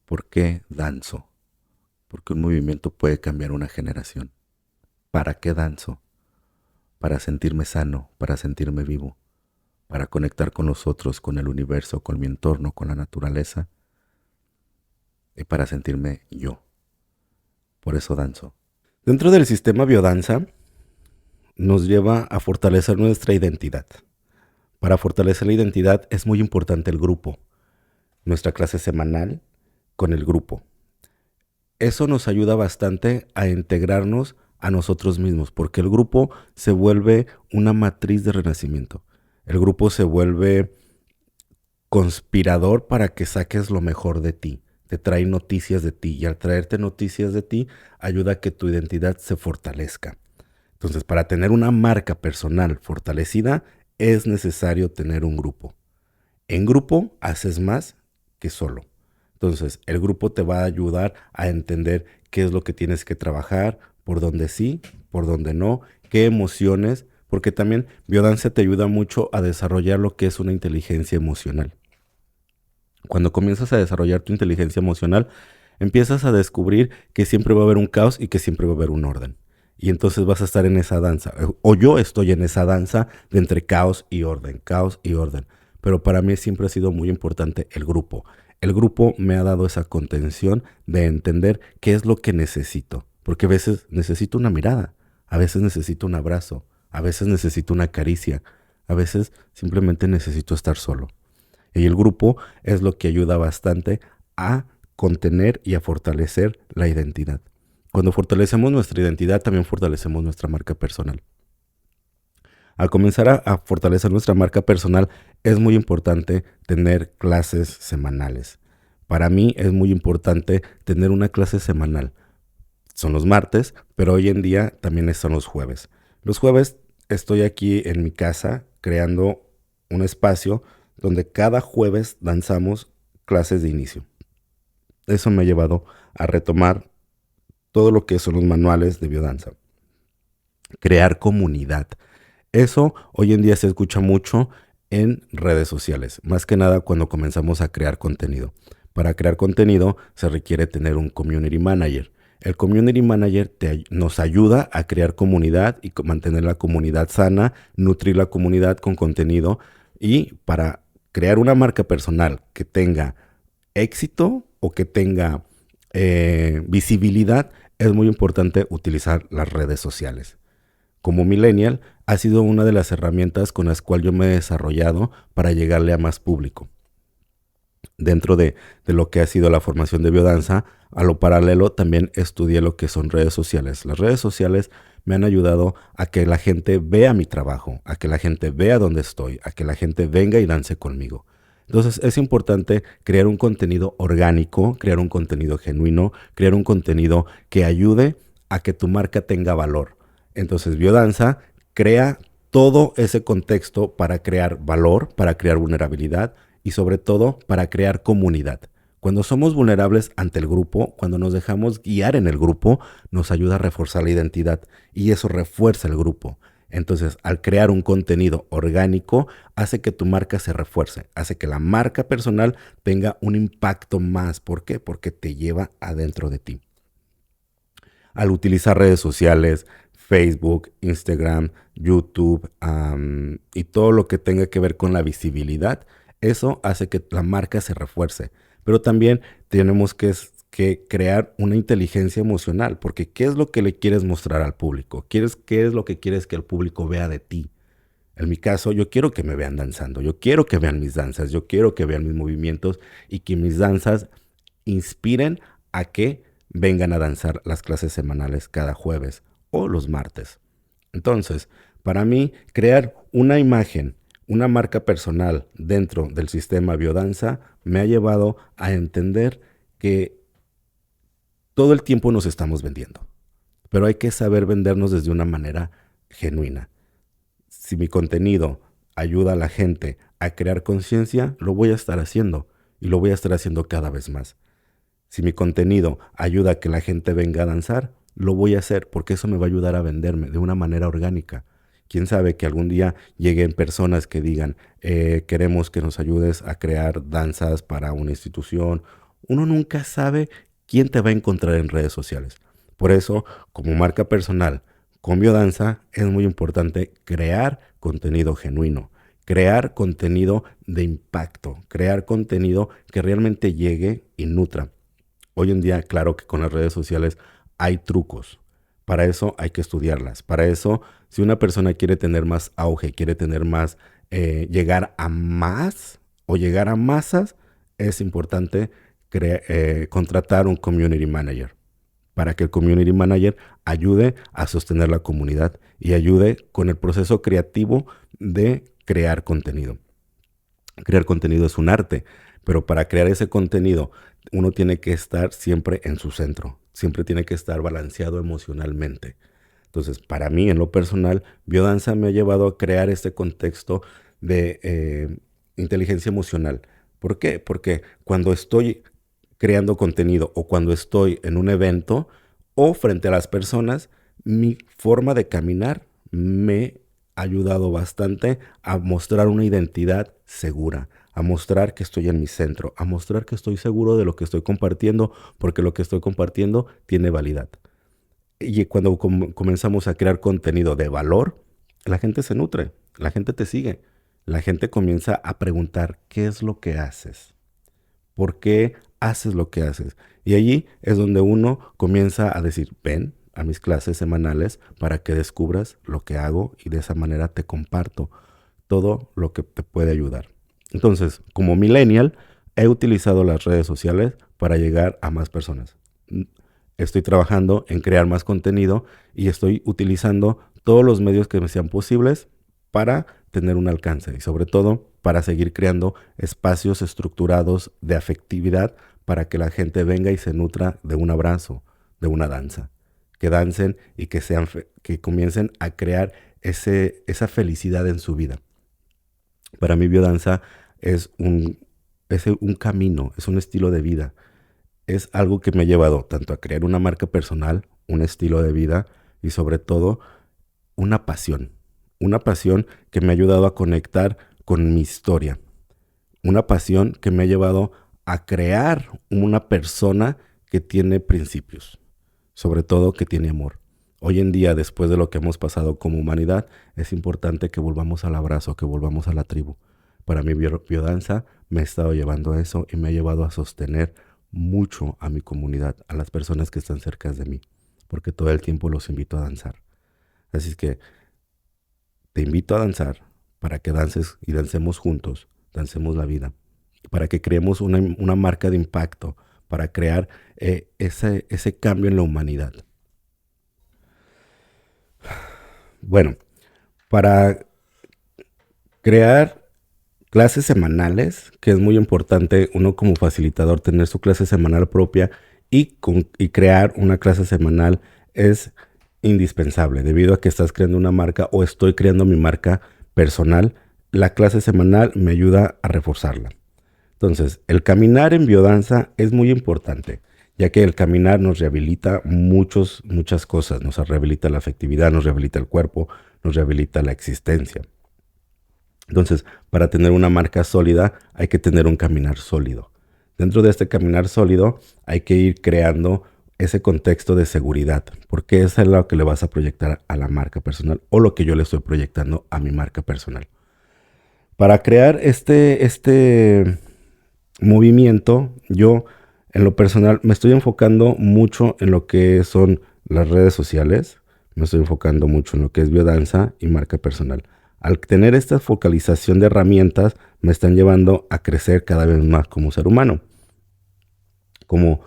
¿Por qué danzo? Porque un movimiento puede cambiar una generación. ¿Para qué danzo? Para sentirme sano, para sentirme vivo, para conectar con los otros, con el universo, con mi entorno, con la naturaleza y para sentirme yo. Por eso danzo. Dentro del sistema biodanza nos lleva a fortalecer nuestra identidad. Para fortalecer la identidad es muy importante el grupo, nuestra clase semanal con el grupo. Eso nos ayuda bastante a integrarnos a nosotros mismos, porque el grupo se vuelve una matriz de renacimiento. El grupo se vuelve conspirador para que saques lo mejor de ti. Te trae noticias de ti y al traerte noticias de ti ayuda a que tu identidad se fortalezca. Entonces, para tener una marca personal fortalecida es necesario tener un grupo. En grupo haces más que solo. Entonces, el grupo te va a ayudar a entender qué es lo que tienes que trabajar, por dónde sí, por dónde no, qué emociones, porque también biodanza te ayuda mucho a desarrollar lo que es una inteligencia emocional. Cuando comienzas a desarrollar tu inteligencia emocional, empiezas a descubrir que siempre va a haber un caos y que siempre va a haber un orden. Y entonces vas a estar en esa danza, o yo estoy en esa danza de entre caos y orden, caos y orden. Pero para mí siempre ha sido muy importante el grupo. El grupo me ha dado esa contención de entender qué es lo que necesito. Porque a veces necesito una mirada, a veces necesito un abrazo, a veces necesito una caricia, a veces simplemente necesito estar solo. Y el grupo es lo que ayuda bastante a contener y a fortalecer la identidad. Cuando fortalecemos nuestra identidad, también fortalecemos nuestra marca personal. Al comenzar a fortalecer nuestra marca personal, es muy importante tener clases semanales. Para mí es muy importante tener una clase semanal. Son los martes, pero hoy en día también son los jueves. Los jueves estoy aquí en mi casa creando un espacio donde cada jueves danzamos clases de inicio. Eso me ha llevado a retomar todo lo que son los manuales de biodanza. Crear comunidad. Eso hoy en día se escucha mucho en redes sociales, más que nada cuando comenzamos a crear contenido. Para crear contenido se requiere tener un community manager. El community manager nos ayuda a crear comunidad y mantener la comunidad sana, nutrir la comunidad con contenido y para crear una marca personal que tenga éxito o que tenga visibilidad, es muy importante utilizar las redes sociales. Como millennial, ha sido una de las herramientas con las cuales yo me he desarrollado para llegarle a más público. Dentro de lo que ha sido la formación de biodanza, a lo paralelo también estudié lo que son redes sociales. Las redes sociales me han ayudado a que la gente vea mi trabajo, a que la gente vea dónde estoy, a que la gente venga y dance conmigo. Entonces es importante crear un contenido orgánico, crear un contenido genuino, crear un contenido que ayude a que tu marca tenga valor. Entonces biodanza crea todo ese contexto para crear valor, para crear vulnerabilidad y sobre todo para crear comunidad. Cuando somos vulnerables ante el grupo, cuando nos dejamos guiar en el grupo, nos ayuda a reforzar la identidad y eso refuerza el grupo. Entonces, al crear un contenido orgánico, hace que tu marca se refuerce, hace que la marca personal tenga un impacto más. ¿Por qué? Porque te lleva adentro de ti. Al utilizar redes sociales, Facebook, Instagram, YouTube y todo lo que tenga que ver con la visibilidad, eso hace que la marca se refuerce. Pero también tenemos que crear una inteligencia emocional, porque ¿qué es lo que le quieres mostrar al público? ¿Qué es lo que quieres que el público vea de ti? En mi caso, yo quiero que me vean danzando, yo quiero que vean mis danzas, yo quiero que vean mis movimientos y que mis danzas inspiren a que vengan a danzar las clases semanales cada jueves o los martes. Entonces, para mí, crear una imagen, una marca personal dentro del sistema biodanza me ha llevado a entender que todo el tiempo nos estamos vendiendo, pero hay que saber vendernos desde una manera genuina. Si mi contenido ayuda a la gente a crear conciencia, lo voy a estar haciendo y lo voy a estar haciendo cada vez más. Si mi contenido ayuda a que la gente venga a danzar, lo voy a hacer porque eso me va a ayudar a venderme de una manera orgánica. Quién sabe que algún día lleguen personas que digan, queremos que nos ayudes a crear danzas para una institución. Uno nunca sabe quién te va a encontrar en redes sociales. Por eso, como marca personal, con biodanza es muy importante crear contenido genuino, crear contenido de impacto, crear contenido que realmente llegue y nutra. Hoy en día, claro que con las redes sociales hay trucos. Para eso hay que estudiarlas. Para eso, si una persona quiere tener más auge, quiere tener más, llegar a más o llegar a masas, es importante contratar un community manager para que el community manager ayude a sostener la comunidad y ayude con el proceso creativo de crear contenido. Crear contenido es un arte, pero para crear ese contenido uno tiene que estar siempre en su centro, siempre tiene que estar balanceado emocionalmente. Entonces, para mí, en lo personal, biodanza me ha llevado a crear este contexto de inteligencia emocional. ¿Por qué? Porque cuando estoy creando contenido o cuando estoy en un evento o frente a las personas, mi forma de caminar me ha ayudado bastante a mostrar una identidad segura, a mostrar que estoy en mi centro, a mostrar que estoy seguro de lo que estoy compartiendo, porque lo que estoy compartiendo tiene validad. Y cuando comenzamos a crear contenido de valor, la gente se nutre, la gente te sigue, la gente comienza a preguntar qué es lo que haces, por qué haces lo que haces. Y allí es donde uno comienza a decir, ven a mis clases semanales para que descubras lo que hago y de esa manera te comparto todo lo que te puede ayudar. Entonces, como millennial, he utilizado las redes sociales para llegar a más personas. Estoy trabajando en crear más contenido y estoy utilizando todos los medios que me sean posibles para tener un alcance y sobre todo para seguir creando espacios estructurados de afectividad para que la gente venga y se nutra de un abrazo, de una danza, que dancen y que comiencen a crear esa felicidad en su vida. Para mí biodanza es un camino, es un estilo de vida. Es algo que me ha llevado tanto a crear una marca personal, un estilo de vida y sobre todo una pasión. Una pasión que me ha ayudado a conectar con mi historia. Una pasión que me ha llevado a crear una persona que tiene principios, sobre todo que tiene amor. Hoy en día, después de lo que hemos pasado como humanidad, es importante que volvamos al abrazo, que volvamos a la tribu. Para mí, biodanza me ha estado llevando a eso y me ha llevado a sostener mucho a mi comunidad, a las personas que están cerca de mí, porque todo el tiempo los invito a danzar. Así es que te invito a danzar para que dances y dancemos juntos, dancemos la vida, para que creemos una marca de impacto, para crear ese cambio en la humanidad. Bueno, para crear clases semanales, que es muy importante uno como facilitador tener su clase semanal propia y crear una clase semanal es indispensable debido a que estás creando una marca o estoy creando mi marca personal. La clase semanal me ayuda a reforzarla. Entonces, el caminar en biodanza es muy importante, ya que el caminar nos rehabilita muchas cosas. Nos rehabilita la afectividad, nos rehabilita el cuerpo, nos rehabilita la existencia. Entonces, para tener una marca sólida, hay que tener un caminar sólido. Dentro de este caminar sólido, hay que ir creando ese contexto de seguridad, porque eso es lo que le vas a proyectar a la marca personal o lo que yo le estoy proyectando a mi marca personal. Para crear este movimiento, yo en lo personal me estoy enfocando mucho en lo que son las redes sociales, me estoy enfocando mucho en lo que es biodanza y marca personal. Al tener esta focalización de herramientas, me están llevando a crecer cada vez más como ser humano. Como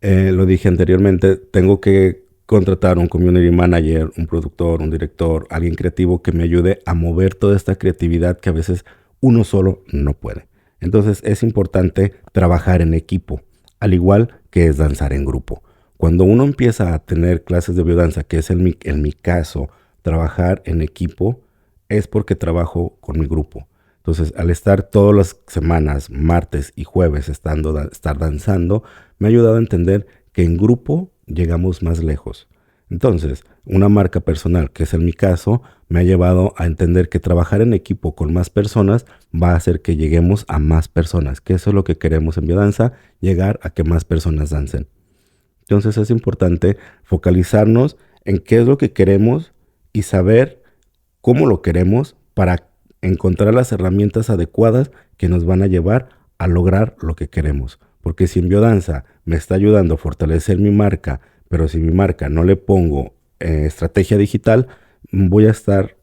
lo dije anteriormente, tengo que contratar un community manager, un productor, un director, alguien creativo que me ayude a mover toda esta creatividad que a veces uno solo no puede. Entonces es importante trabajar en equipo, al igual que es danzar en grupo. Cuando uno empieza a tener clases de biodanza, que es en mi caso, trabajar en equipo, es porque trabajo con mi grupo. Entonces, al estar todas las semanas, martes y jueves, estar danzando, me ha ayudado a entender que en grupo llegamos más lejos. Entonces, una marca personal, que es en mi caso, me ha llevado a entender que trabajar en equipo con más personas va a hacer que lleguemos a más personas, que eso es lo que queremos en biodanza, llegar a que más personas dancen. Entonces es importante focalizarnos en qué es lo que queremos y saber cómo lo queremos para encontrar las herramientas adecuadas que nos van a llevar a lograr lo que queremos. Porque si en biodanza me está ayudando a fortalecer mi marca, pero si mi marca no le pongo estrategia digital, voy a estar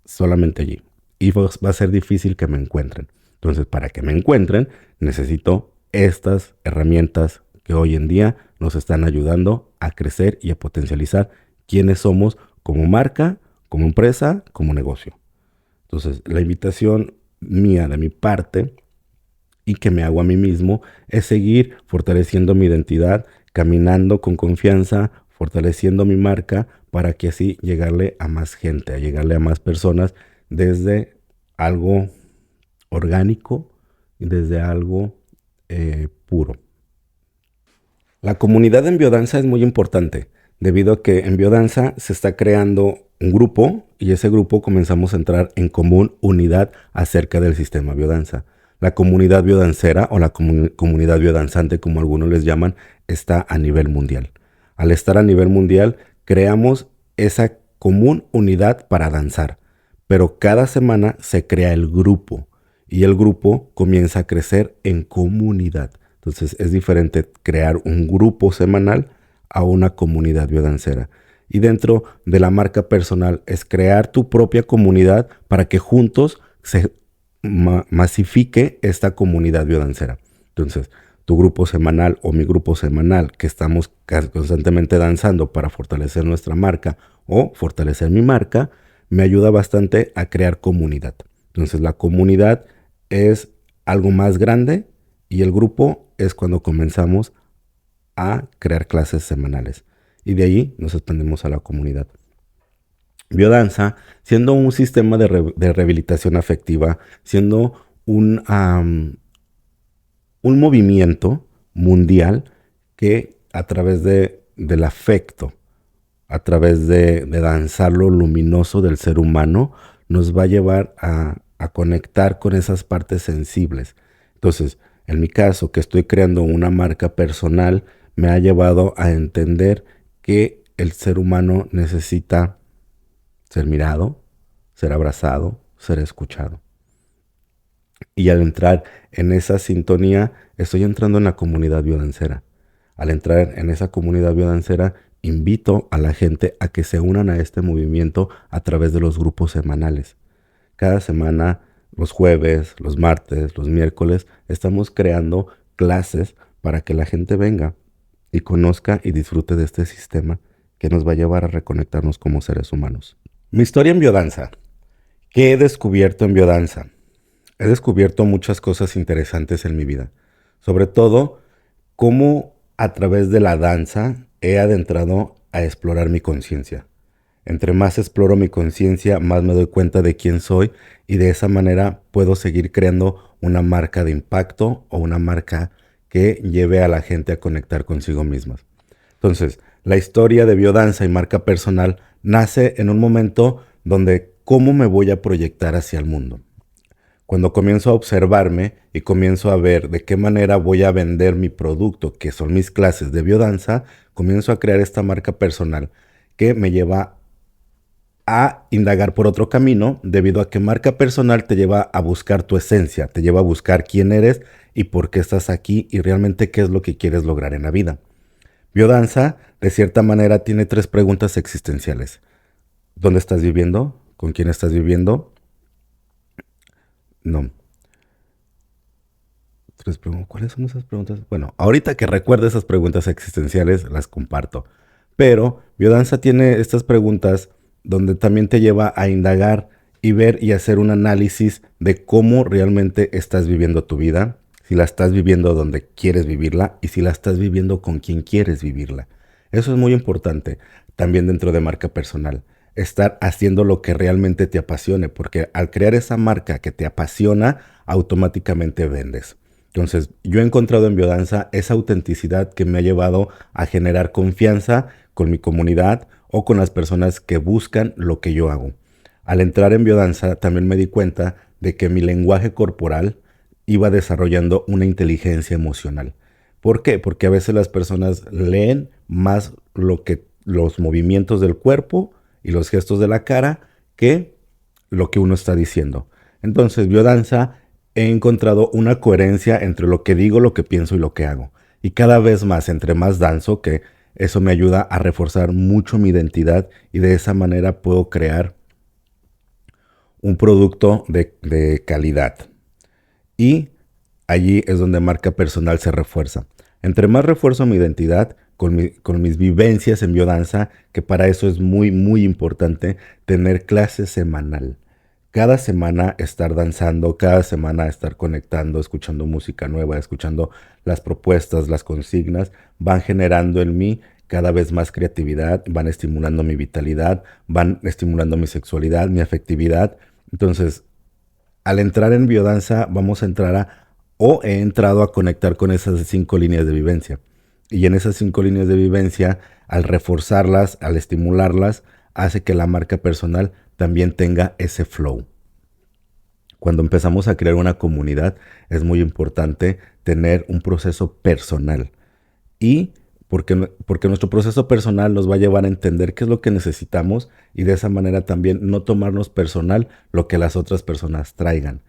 solamente allí. Y va a ser difícil que me encuentren. Entonces, para que me encuentren, necesito estas herramientas que hoy en día nos están ayudando a crecer y a potencializar quiénes somos como marca, como empresa, como negocio. Entonces, la invitación mía de mi parte y que me hago a mí mismo es seguir fortaleciendo mi identidad, caminando con confianza, fortaleciendo mi marca para que así llegarle a más gente, a llegarle a más personas desde algo orgánico y desde algo puro. La comunidad en biodanza es muy importante, debido a que en biodanza se está creando un grupo y ese grupo comenzamos a entrar en común unidad acerca del sistema biodanza. La comunidad biodancera o la comunidad biodanzante, como algunos les llaman, está a nivel mundial. Al estar a nivel mundial, creamos esa común unidad para danzar, pero cada semana se crea el grupo y el grupo comienza a crecer en comunidad. Entonces es diferente crear un grupo semanal a una comunidad biodancera. Y dentro de la marca personal es crear tu propia comunidad para que juntos se masifique esta comunidad biodancera. Entonces, tu grupo semanal o mi grupo semanal que estamos constantemente danzando para fortalecer nuestra marca o fortalecer mi marca, me ayuda bastante a crear comunidad. Entonces, la comunidad es algo más grande y el grupo es cuando comenzamos a crear clases semanales. Y de ahí nos expandimos a la comunidad. Biodanza, siendo un sistema de rehabilitación afectiva, siendo un movimiento mundial que a través del afecto, a través de danzar lo luminoso del ser humano, nos va a llevar a conectar con esas partes sensibles. Entonces, en mi caso, que estoy creando una marca personal, me ha llevado a entender que el ser humano necesita ser mirado, ser abrazado, ser escuchado. Y al entrar en esa sintonía, estoy entrando en la comunidad biodancera. Al entrar en esa comunidad biodancera, invito a la gente a que se unan a este movimiento a través de los grupos semanales. Cada semana, los jueves, los martes, los miércoles, estamos creando clases para que la gente venga y conozca y disfrute de este sistema que nos va a llevar a reconectarnos como seres humanos. Mi historia en biodanza. ¿Qué he descubierto en biodanza? He descubierto muchas cosas interesantes en mi vida. Sobre todo, cómo a través de la danza he adentrado a explorar mi conciencia. Entre más exploro mi conciencia, más me doy cuenta de quién soy y de esa manera puedo seguir creando una marca de impacto o una marca que lleve a la gente a conectar consigo mismas. Entonces, la historia de biodanza y marca personal nace en un momento donde cómo me voy a proyectar hacia el mundo. Cuando comienzo a observarme y comienzo a ver de qué manera voy a vender mi producto, que son mis clases de biodanza, comienzo a crear esta marca personal que me lleva a indagar por otro camino, debido a que marca personal te lleva a buscar tu esencia, te lleva a buscar quién eres y por qué estás aquí y realmente qué es lo que quieres lograr en la vida. Biodanza, de cierta manera, tiene tres preguntas existenciales. ¿Dónde estás viviendo? ¿Con quién estás viviendo? No. ¿Cuáles son esas preguntas? Bueno, ahorita que recuerdo esas preguntas existenciales, las comparto. Pero Biodanza tiene estas preguntas donde también te lleva a indagar y ver y hacer un análisis de cómo realmente estás viviendo tu vida, si la estás viviendo donde quieres vivirla y si la estás viviendo con quien quieres vivirla. Eso es muy importante también dentro de marca personal. Estar haciendo lo que realmente te apasione, porque al crear esa marca que te apasiona, automáticamente vendes. Entonces, yo he encontrado en Biodanza esa autenticidad que me ha llevado a generar confianza con mi comunidad o con las personas que buscan lo que yo hago. Al entrar en Biodanza también me di cuenta de que mi lenguaje corporal iba desarrollando una inteligencia emocional. ¿Por qué? Porque a veces las personas leen más lo que los movimientos del cuerpo y los gestos de la cara que lo que uno está diciendo. Entonces, Biodanza he encontrado una coherencia entre lo que digo, lo que pienso y lo que hago. Y cada vez más, entre más danzo, que eso me ayuda a reforzar mucho mi identidad y de esa manera puedo crear un producto de calidad. Y allí es donde marca personal se refuerza. Entre más refuerzo mi identidad con mis vivencias en biodanza, que para eso es muy, muy importante tener clase semanal. Cada semana estar danzando, cada semana estar conectando, escuchando música nueva, escuchando las propuestas, las consignas, van generando en mí cada vez más creatividad, van estimulando mi vitalidad, van estimulando mi sexualidad, mi afectividad. Entonces, al entrar en biodanza, vamos a entrar o he entrado a conectar con esas 5 líneas de vivencia. Y en esas 5 líneas de vivencia, al reforzarlas, al estimularlas, hace que la marca personal también tenga ese flow. Cuando empezamos a crear una comunidad, es muy importante tener un proceso personal. Y porque nuestro proceso personal nos va a llevar a entender qué es lo que necesitamos y de esa manera también no tomarnos personal lo que las otras personas traigan.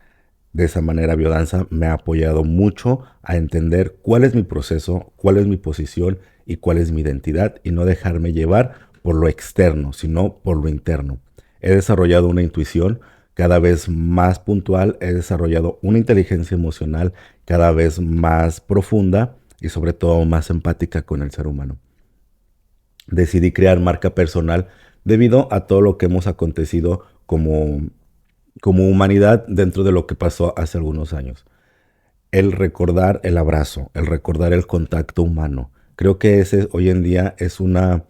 De esa manera, Biodanza me ha apoyado mucho a entender cuál es mi proceso, cuál es mi posición y cuál es mi identidad y no dejarme llevar por lo externo, sino por lo interno. He desarrollado una intuición cada vez más puntual, he desarrollado una inteligencia emocional cada vez más profunda y sobre todo más empática con el ser humano. Decidí crear marca personal debido a todo lo que hemos acontecido como humanidad dentro de lo que pasó hace algunos años. El recordar el abrazo, el recordar el contacto humano. Creo que ese hoy en día es una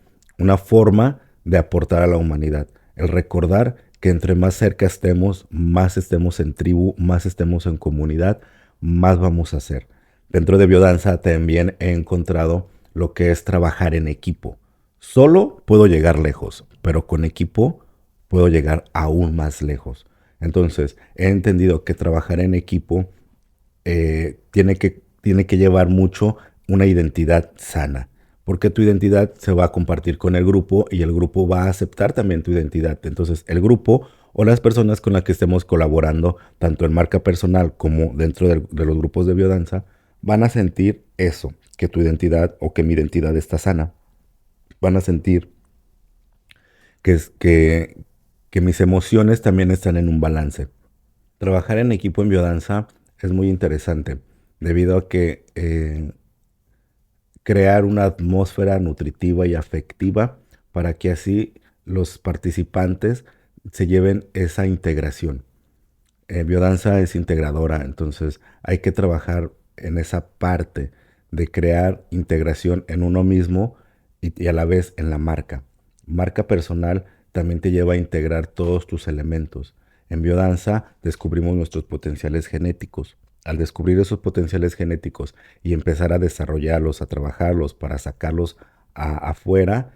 forma de aportar a la humanidad. El recordar que entre más cerca estemos, más estemos en tribu, más estemos en comunidad, más vamos a hacer. Dentro de Biodanza también he encontrado lo que es trabajar en equipo. Solo puedo llegar lejos, pero con equipo puedo llegar aún más lejos. Entonces, he entendido que trabajar en equipo tiene que llevar mucho una identidad sana, porque tu identidad se va a compartir con el grupo y el grupo va a aceptar también tu identidad. Entonces, el grupo o las personas con las que estemos colaborando, tanto en marca personal como dentro de los grupos de biodanza, van a sentir eso, que tu identidad o que mi identidad está sana. Van a sentir que, que mis emociones también están en un balance. Trabajar en equipo en biodanza es muy interesante debido a que crear una atmósfera nutritiva y afectiva para que así los participantes se lleven esa integración. Biodanza es integradora, entonces hay que trabajar en esa parte de crear integración en uno mismo y a la vez en la marca. Marca personal también te lleva a integrar todos tus elementos. En biodanza descubrimos nuestros potenciales genéticos. Al descubrir esos potenciales genéticos y empezar a desarrollarlos, a trabajarlos para sacarlos afuera,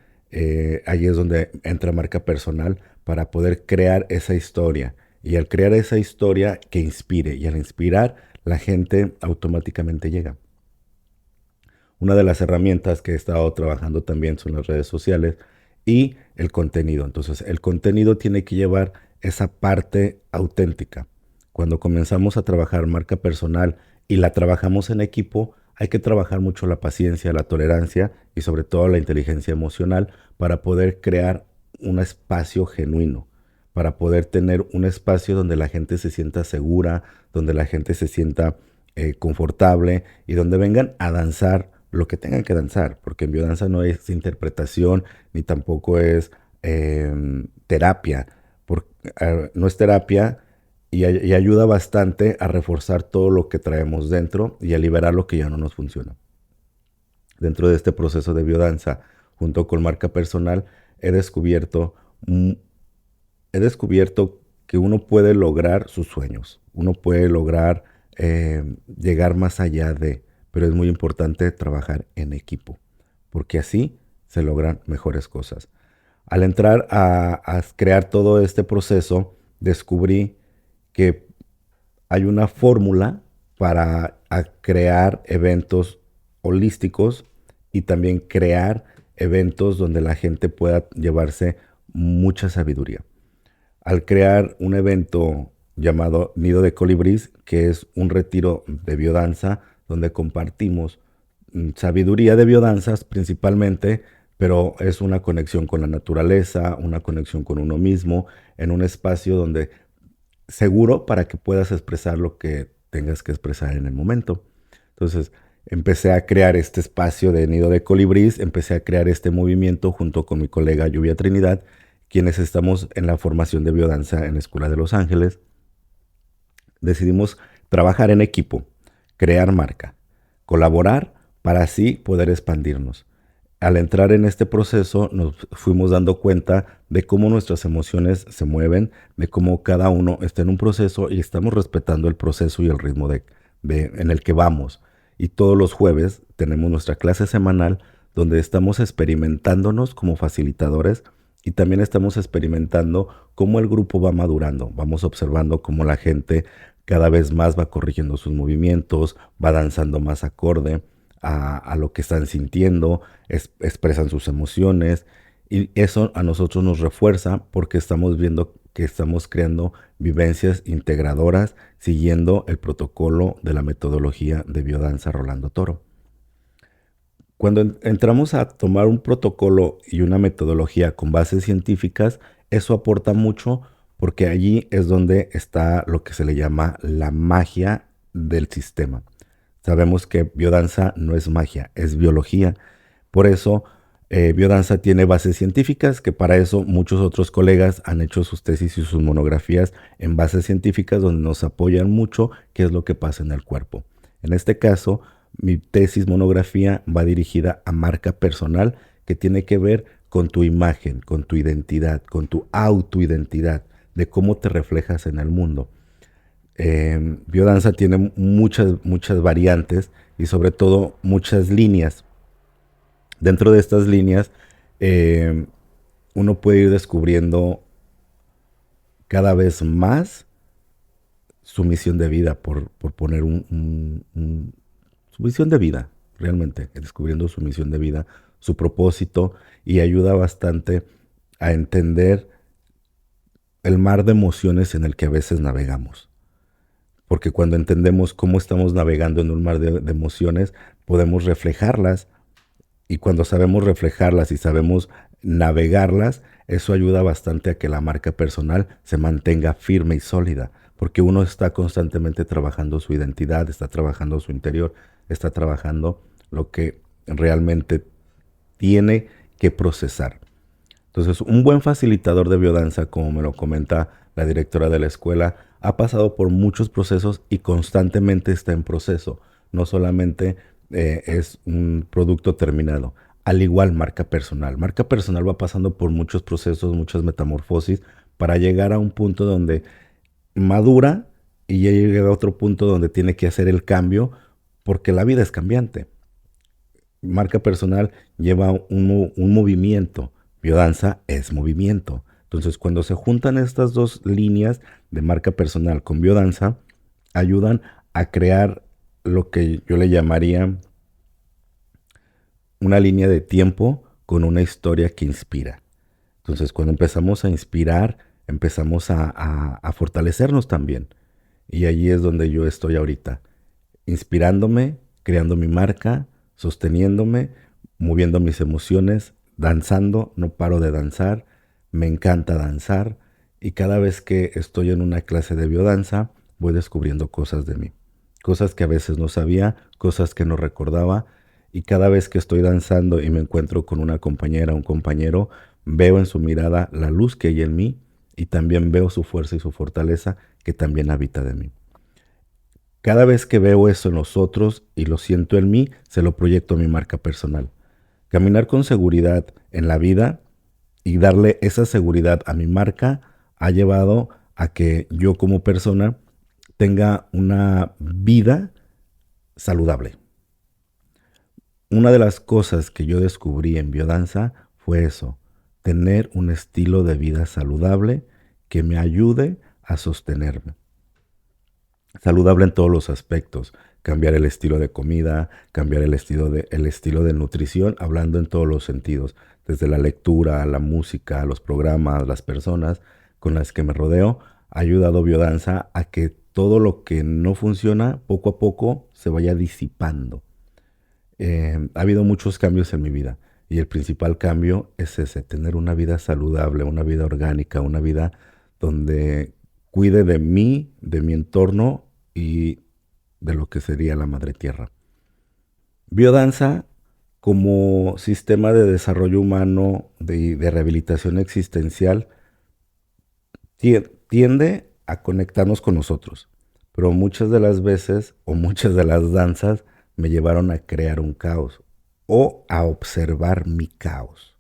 ahí es donde entra marca personal para poder crear esa historia. Y al crear esa historia que inspire, y al inspirar, la gente automáticamente llega. Una de las herramientas que he estado trabajando también son las redes sociales y el contenido. Entonces, el contenido tiene que llevar esa parte auténtica. Cuando comenzamos a trabajar marca personal y la trabajamos en equipo, hay que trabajar mucho la paciencia, la tolerancia y sobre todo la inteligencia emocional para poder crear un espacio genuino, para poder tener un espacio donde la gente se sienta segura, donde la gente se sienta confortable y donde vengan a danzar lo que tengan que danzar, porque en biodanza no es interpretación ni tampoco es terapia, no es terapia y ayuda bastante a reforzar todo lo que traemos dentro y a liberar lo que ya no nos funciona. Dentro de este proceso de biodanza, junto con marca personal, he descubierto, he descubierto que uno puede lograr sus sueños, uno puede lograr llegar más allá de, pero es muy importante trabajar en equipo, porque así se logran mejores cosas. Al entrar a crear todo este proceso, descubrí que hay una fórmula para crear eventos holísticos y también crear eventos donde la gente pueda llevarse mucha sabiduría. Al crear un evento llamado Nido de Colibrís, que es un retiro de biodanza donde compartimos sabiduría de biodanzas principalmente, pero es una conexión con la naturaleza, una conexión con uno mismo, en un espacio donde seguro para que puedas expresar lo que tengas que expresar en el momento. Entonces, empecé a crear este espacio de Nido de Colibrís, empecé a crear este movimiento junto con mi colega Lluvia Trinidad, quienes estamos en la formación de biodanza en la Escuela de Los Ángeles. Decidimos trabajar en equipo, crear marca, colaborar para así poder expandirnos. Al entrar en este proceso nos fuimos dando cuenta de cómo nuestras emociones se mueven, de cómo cada uno está en un proceso y estamos respetando el proceso y el ritmo en el que vamos. Y todos los jueves tenemos nuestra clase semanal donde estamos experimentándonos como facilitadores y también estamos experimentando cómo el grupo va madurando. Vamos observando cómo la gente cada vez más va corrigiendo sus movimientos, va danzando más acorde a lo que están sintiendo, expresan sus emociones y eso a nosotros nos refuerza porque estamos viendo que estamos creando vivencias integradoras siguiendo el protocolo de la metodología de biodanza Rolando Toro. Cuando entramos a tomar un protocolo y una metodología con bases científicas, eso aporta mucho porque allí es donde está lo que se le llama la magia del sistema. Sabemos que biodanza no es magia, es biología. Por eso, biodanza tiene bases científicas, que para eso muchos otros colegas han hecho sus tesis y sus monografías en bases científicas donde nos apoyan mucho qué es lo que pasa en el cuerpo. En este caso, mi tesis monografía va dirigida a marca personal que tiene que ver con tu imagen, con tu identidad, con tu autoidentidad, de cómo te reflejas en el mundo. Biodanza tiene muchas variantes y sobre todo muchas líneas. Dentro de estas líneas, uno puede ir descubriendo cada vez más su misión de vida, por poner su misión de vida, realmente, descubriendo su misión de vida, su propósito, y ayuda bastante a entender el mar de emociones en el que a veces navegamos. Porque cuando entendemos cómo estamos navegando en un mar de emociones, podemos reflejarlas. Y cuando sabemos reflejarlas y sabemos navegarlas, eso ayuda bastante a que la marca personal se mantenga firme y sólida. Porque uno está constantemente trabajando su identidad, está trabajando su interior, está trabajando lo que realmente tiene que procesar. Entonces, un buen facilitador de biodanza, como me lo comenta la directora de la escuela, ha pasado por muchos procesos y constantemente está en proceso. No solamente es un producto terminado. Al igual marca personal. Marca personal va pasando por muchos procesos, muchas metamorfosis, para llegar a un punto donde madura y ya llega a otro punto donde tiene que hacer el cambio porque la vida es cambiante. Marca personal lleva un movimiento, biodanza es movimiento. Entonces, cuando se juntan estas dos líneas de marca personal con biodanza, ayudan a crear lo que yo le llamaría una línea de tiempo con una historia que inspira. Entonces, cuando empezamos a inspirar, empezamos a fortalecernos también. Y allí es donde yo estoy ahorita, inspirándome, creando mi marca, sosteniéndome, moviendo mis emociones, danzando, no paro de danzar, me encanta danzar y cada vez que estoy en una clase de biodanza voy descubriendo cosas de mí, cosas que a veces no sabía, cosas que no recordaba y cada vez que estoy danzando y me encuentro con una compañera, un compañero, veo en su mirada la luz que hay en mí y también veo su fuerza y su fortaleza que también habita de mí. Cada vez que veo eso en los otros y lo siento en mí, se lo proyecto a mi marca personal. Caminar con seguridad en la vida y darle esa seguridad a mi marca ha llevado a que yo como persona tenga una vida saludable. Una de las cosas que yo descubrí en biodanza fue eso, tener un estilo de vida saludable que me ayude a sostenerme. Saludable en todos los aspectos, cambiar el estilo de comida, cambiar el estilo de nutrición, hablando en todos los sentidos, desde la lectura, la música, los programas, las personas con las que me rodeo, ha ayudado biodanza a que todo lo que no funciona poco a poco se vaya disipando. Ha habido muchos cambios en mi vida y el principal cambio es ese, tener una vida saludable, una vida orgánica, una vida donde cuide de mí, de mi entorno y de lo que sería la madre tierra. Biodanza como sistema de desarrollo humano, de rehabilitación existencial, tiende a conectarnos con nosotros, pero muchas de las veces o muchas de las danzas me llevaron a crear un caos o a observar mi caos.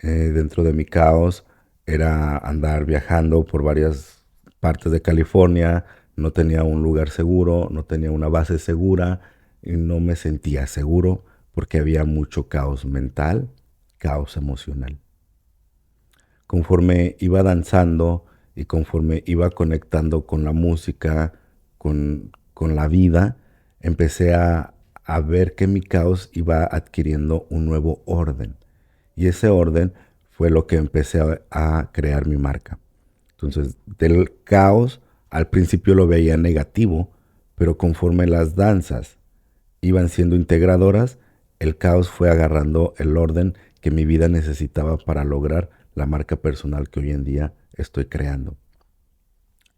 Dentro de mi caos era andar viajando por varias partes de California, no tenía un lugar seguro, no tenía una base segura y no me sentía seguro porque había mucho caos mental, caos emocional. Conforme iba danzando y conforme iba conectando con la música, con la vida, empecé a ver que mi caos iba adquiriendo un nuevo orden. Y ese orden fue lo que empecé a crear mi marca. Entonces, del caos al principio lo veía negativo, pero conforme las danzas iban siendo integradoras, el caos fue agarrando el orden que mi vida necesitaba para lograr la marca personal que hoy en día estoy creando.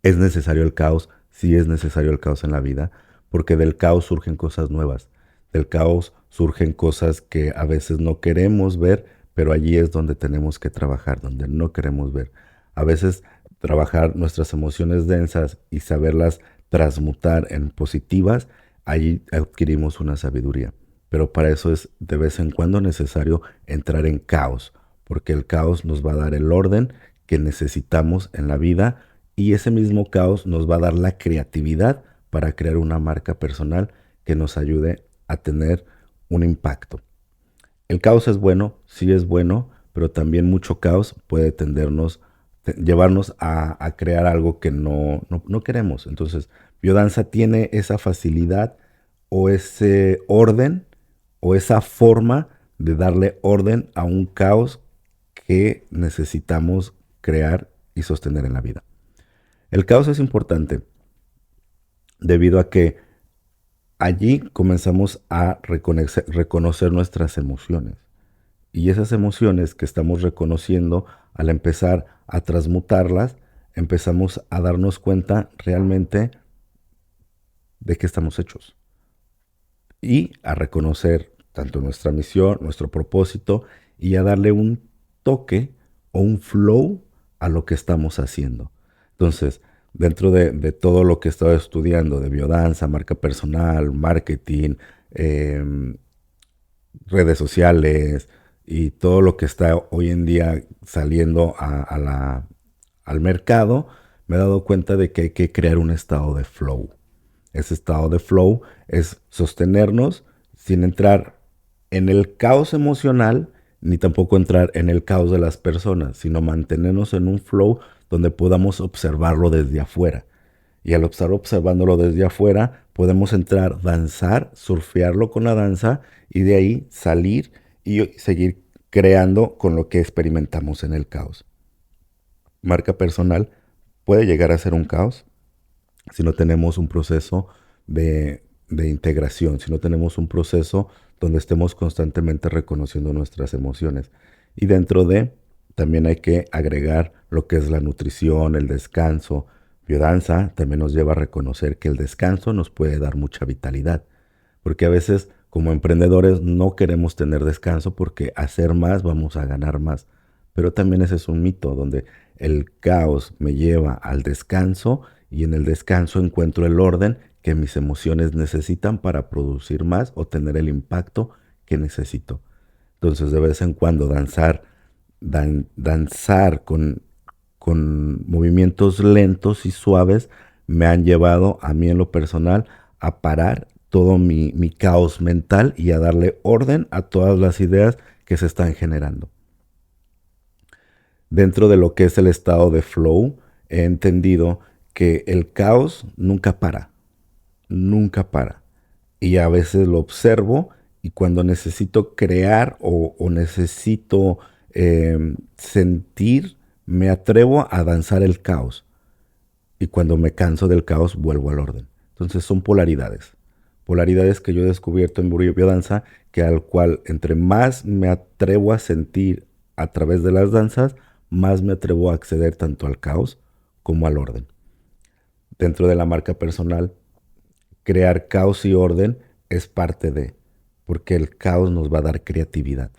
¿Es necesario el caos? Sí es necesario el caos en la vida, porque del caos surgen cosas nuevas. Del caos surgen cosas que a veces no queremos ver, pero allí es donde tenemos que trabajar, donde no queremos ver. A veces trabajar nuestras emociones densas y saberlas transmutar en positivas, allí adquirimos una sabiduría. Pero para eso es de vez en cuando necesario entrar en caos, porque el caos nos va a dar el orden que necesitamos en la vida y ese mismo caos nos va a dar la creatividad para crear una marca personal que nos ayude a tener un impacto. El caos es bueno, sí es bueno, pero también mucho caos puede llevarnos a crear algo que no queremos. Entonces, biodanza tiene esa facilidad o ese orden o esa forma de darle orden a un caos que necesitamos crear y sostener en la vida. El caos es importante debido a que allí comenzamos a reconocer nuestras emociones. Y esas emociones que estamos reconociendo, al empezar a transmutarlas, empezamos a darnos cuenta realmente de qué estamos hechos. Y a reconocer tanto nuestra misión, nuestro propósito, y a darle un toque o un flow a lo que estamos haciendo. Entonces, dentro de todo lo que he estado estudiando, de biodanza, marca personal, marketing, redes sociales y todo lo que está hoy en día saliendo al mercado, me he dado cuenta de que hay que crear un estado de flow. Ese estado de flow es sostenernos sin entrar en el caos emocional ni tampoco entrar en el caos de las personas, sino mantenernos en un flow donde podamos observarlo desde afuera. Y al estar observándolo desde afuera, podemos entrar, danzar, surfearlo con la danza y de ahí salir y seguir creando con lo que experimentamos en el caos. Marca personal puede llegar a ser un caos si no tenemos un proceso de integración, si no tenemos un proceso donde estemos constantemente reconociendo nuestras emociones. Y dentro de, también hay que agregar lo que es la nutrición, el descanso. Biodanza también nos lleva a reconocer que el descanso nos puede dar mucha vitalidad, porque a veces como emprendedores no queremos tener descanso porque hacer más vamos a ganar más. Pero también ese es un mito donde el caos me lleva al descanso y en el descanso encuentro el orden que mis emociones necesitan para producir más o tener el impacto que necesito. Entonces de vez en cuando danzar con movimientos lentos y suaves me han llevado a mí en lo personal a parar todo mi caos mental y a darle orden a todas las ideas que se están generando. Dentro de lo que es el estado de flow, he entendido que el caos nunca para, nunca para. Y a veces lo observo y cuando necesito crear o necesito sentir, me atrevo a danzar el caos. Y cuando me canso del caos, vuelvo al orden. Entonces son polaridades. Polaridades que yo he descubierto en Biodanza, que al cual entre más me atrevo a sentir a través de las danzas, más me atrevo a acceder tanto al caos como al orden. Dentro de la marca personal, crear caos y orden es parte de, porque el caos nos va a dar creatividad.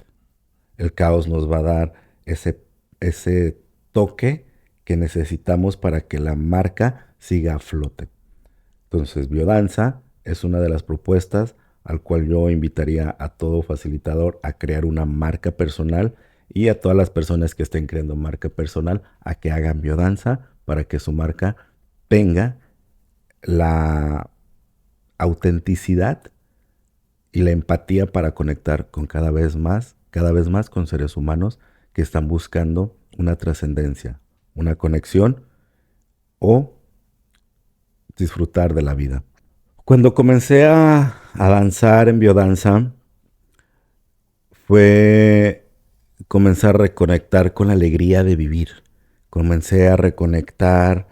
El caos nos va a dar ese toque que necesitamos para que la marca siga a flote. Entonces, biodanza es una de las propuestas al cual yo invitaría a todo facilitador a crear una marca personal y a todas las personas que estén creando marca personal a que hagan biodanza para que su marca tenga la autenticidad y la empatía para conectar con cada vez más con seres humanos que están buscando una trascendencia, una conexión o disfrutar de la vida. Cuando comencé a danzar en biodanza, fue comenzar a reconectar con la alegría de vivir. Comencé a reconectar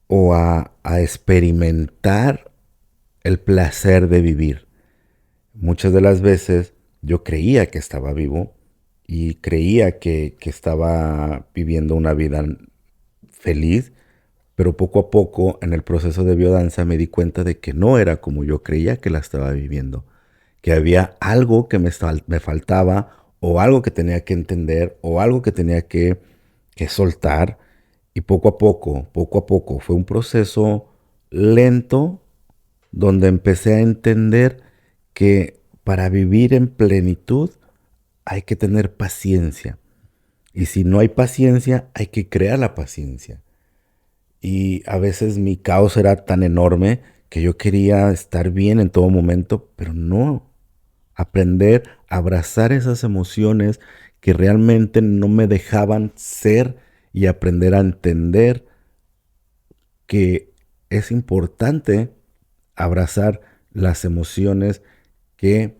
o a experimentar el placer de vivir. Muchas de las veces yo creía que estaba vivo y creía que estaba viviendo una vida feliz, pero poco a poco en el proceso de biodanza me di cuenta de que no era como yo creía que la estaba viviendo, que había algo que me faltaba o algo que tenía que entender o algo que tenía que soltar y poco a poco, fue un proceso lento donde empecé a entender que para vivir en plenitud hay que tener paciencia. Y si no hay paciencia, hay que crear la paciencia. Y a veces mi caos era tan enorme que yo quería estar bien en todo momento, pero no. Aprender a abrazar esas emociones que realmente no me dejaban ser y aprender a entender que es importante abrazar las emociones que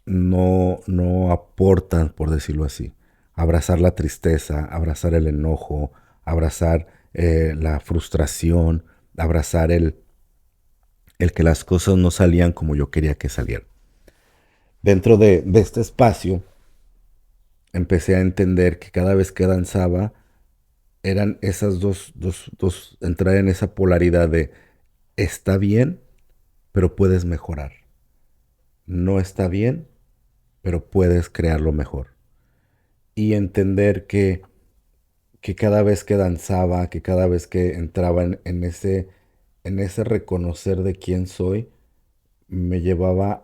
no aportan, por decirlo así. Abrazar la tristeza, abrazar el enojo, abrazar la frustración, abrazar el que las cosas no salían como yo quería que salieran. Dentro de este espacio empecé a entender que cada vez que danzaba eran esas entrar en esa polaridad de está bien, pero puedes mejorar. No está bien, pero puedes crearlo mejor. Y entender que cada vez que danzaba, que cada vez que entraba en ese reconocer de quién soy, me llevaba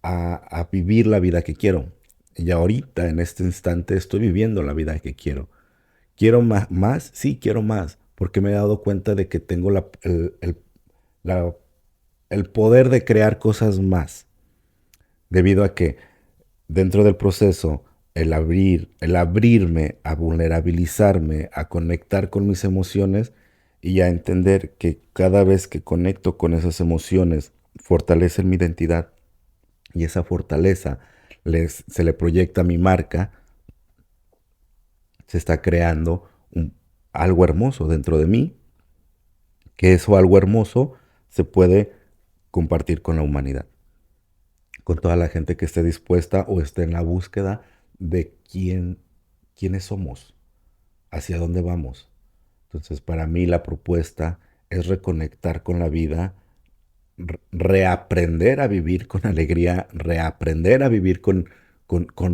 a vivir la vida que quiero. Y ahorita, en este instante, estoy viviendo la vida que quiero. ¿Quiero más? Sí, quiero más, porque me he dado cuenta de que tengo la- el poder de crear cosas más, debido a que dentro del proceso, el abrirme, a vulnerabilizarme, a conectar con mis emociones y a entender que cada vez que conecto con esas emociones, fortalecen mi identidad y esa fortaleza se le proyecta a mi marca, se está creando algo hermoso dentro de mí, que eso algo hermoso se puede compartir con la humanidad, con toda la gente que esté dispuesta o esté en la búsqueda de quiénes somos, hacia dónde vamos. Entonces, para mí la propuesta es reconectar con la vida, reaprender a vivir con alegría, reaprender a vivir con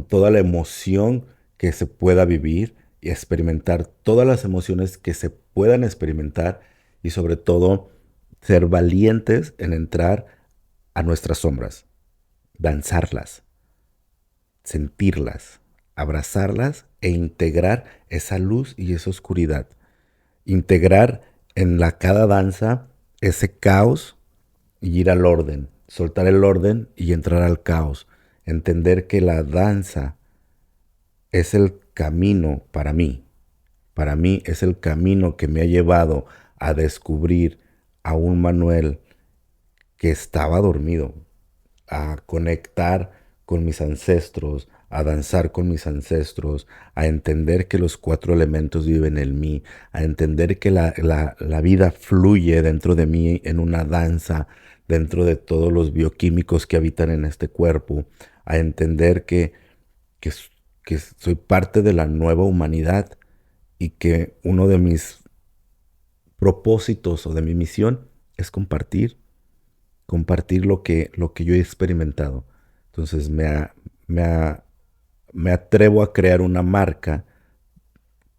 toda la emoción que se pueda vivir y experimentar todas las emociones que se puedan experimentar y sobre todo ser valientes en entrar a nuestras sombras, danzarlas, sentirlas, abrazarlas e integrar esa luz y esa oscuridad. Integrar en cada danza ese caos y ir al orden, soltar el orden y entrar al caos. Entender que la danza es el camino para mí. Para mí es el camino que me ha llevado a descubrir a un Manuel que estaba dormido, a conectar con mis ancestros, a danzar con mis ancestros, a entender que los cuatro elementos viven en mí, a entender que la vida fluye dentro de mí en una danza, dentro de todos los bioquímicos que habitan en este cuerpo, a entender que, que soy parte de la nueva humanidad y que uno de mis propósitos o de mi misión es compartir lo que yo he experimentado. Entonces me, a- me atrevo a crear una marca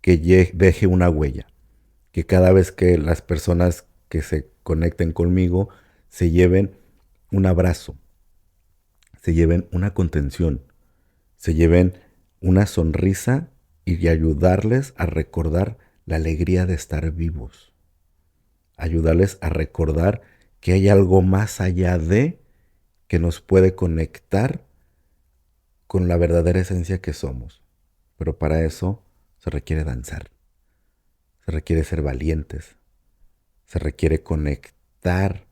que deje una huella, que cada vez que las personas que se conecten conmigo se lleven un abrazo, se lleven una contención, se lleven una sonrisa y ayudarles a recordar la alegría de estar vivos, ayudarles a recordar que hay algo más allá de que nos puede conectar con la verdadera esencia que somos. Pero para eso se requiere danzar, se requiere ser valientes, se requiere conectar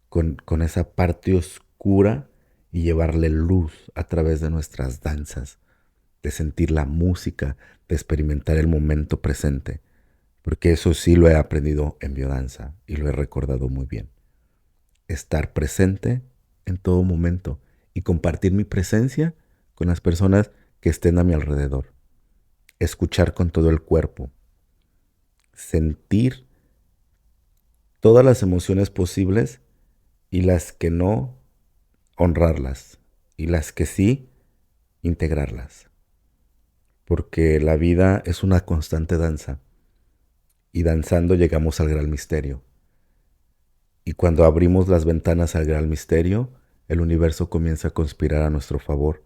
con esa parte oscura y llevarle luz a través de nuestras danzas, de sentir la música, de experimentar el momento presente. Porque eso sí lo he aprendido en biodanza y lo he recordado muy bien. Estar presente en todo momento y compartir mi presencia con las personas que estén a mi alrededor. Escuchar con todo el cuerpo, sentir todas las emociones posibles y las que no, honrarlas y las que sí, integrarlas. Porque la vida es una constante danza y danzando llegamos al gran misterio. Y cuando abrimos las ventanas al gran misterio, el universo comienza a conspirar a nuestro favor,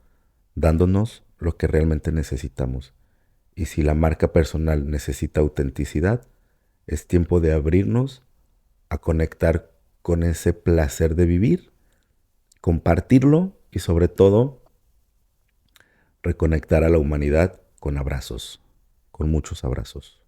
dándonos lo que realmente necesitamos. Y si la marca personal necesita autenticidad, es tiempo de abrirnos a conectar con ese placer de vivir, compartirlo y sobre todo reconectar a la humanidad con abrazos, con muchos abrazos.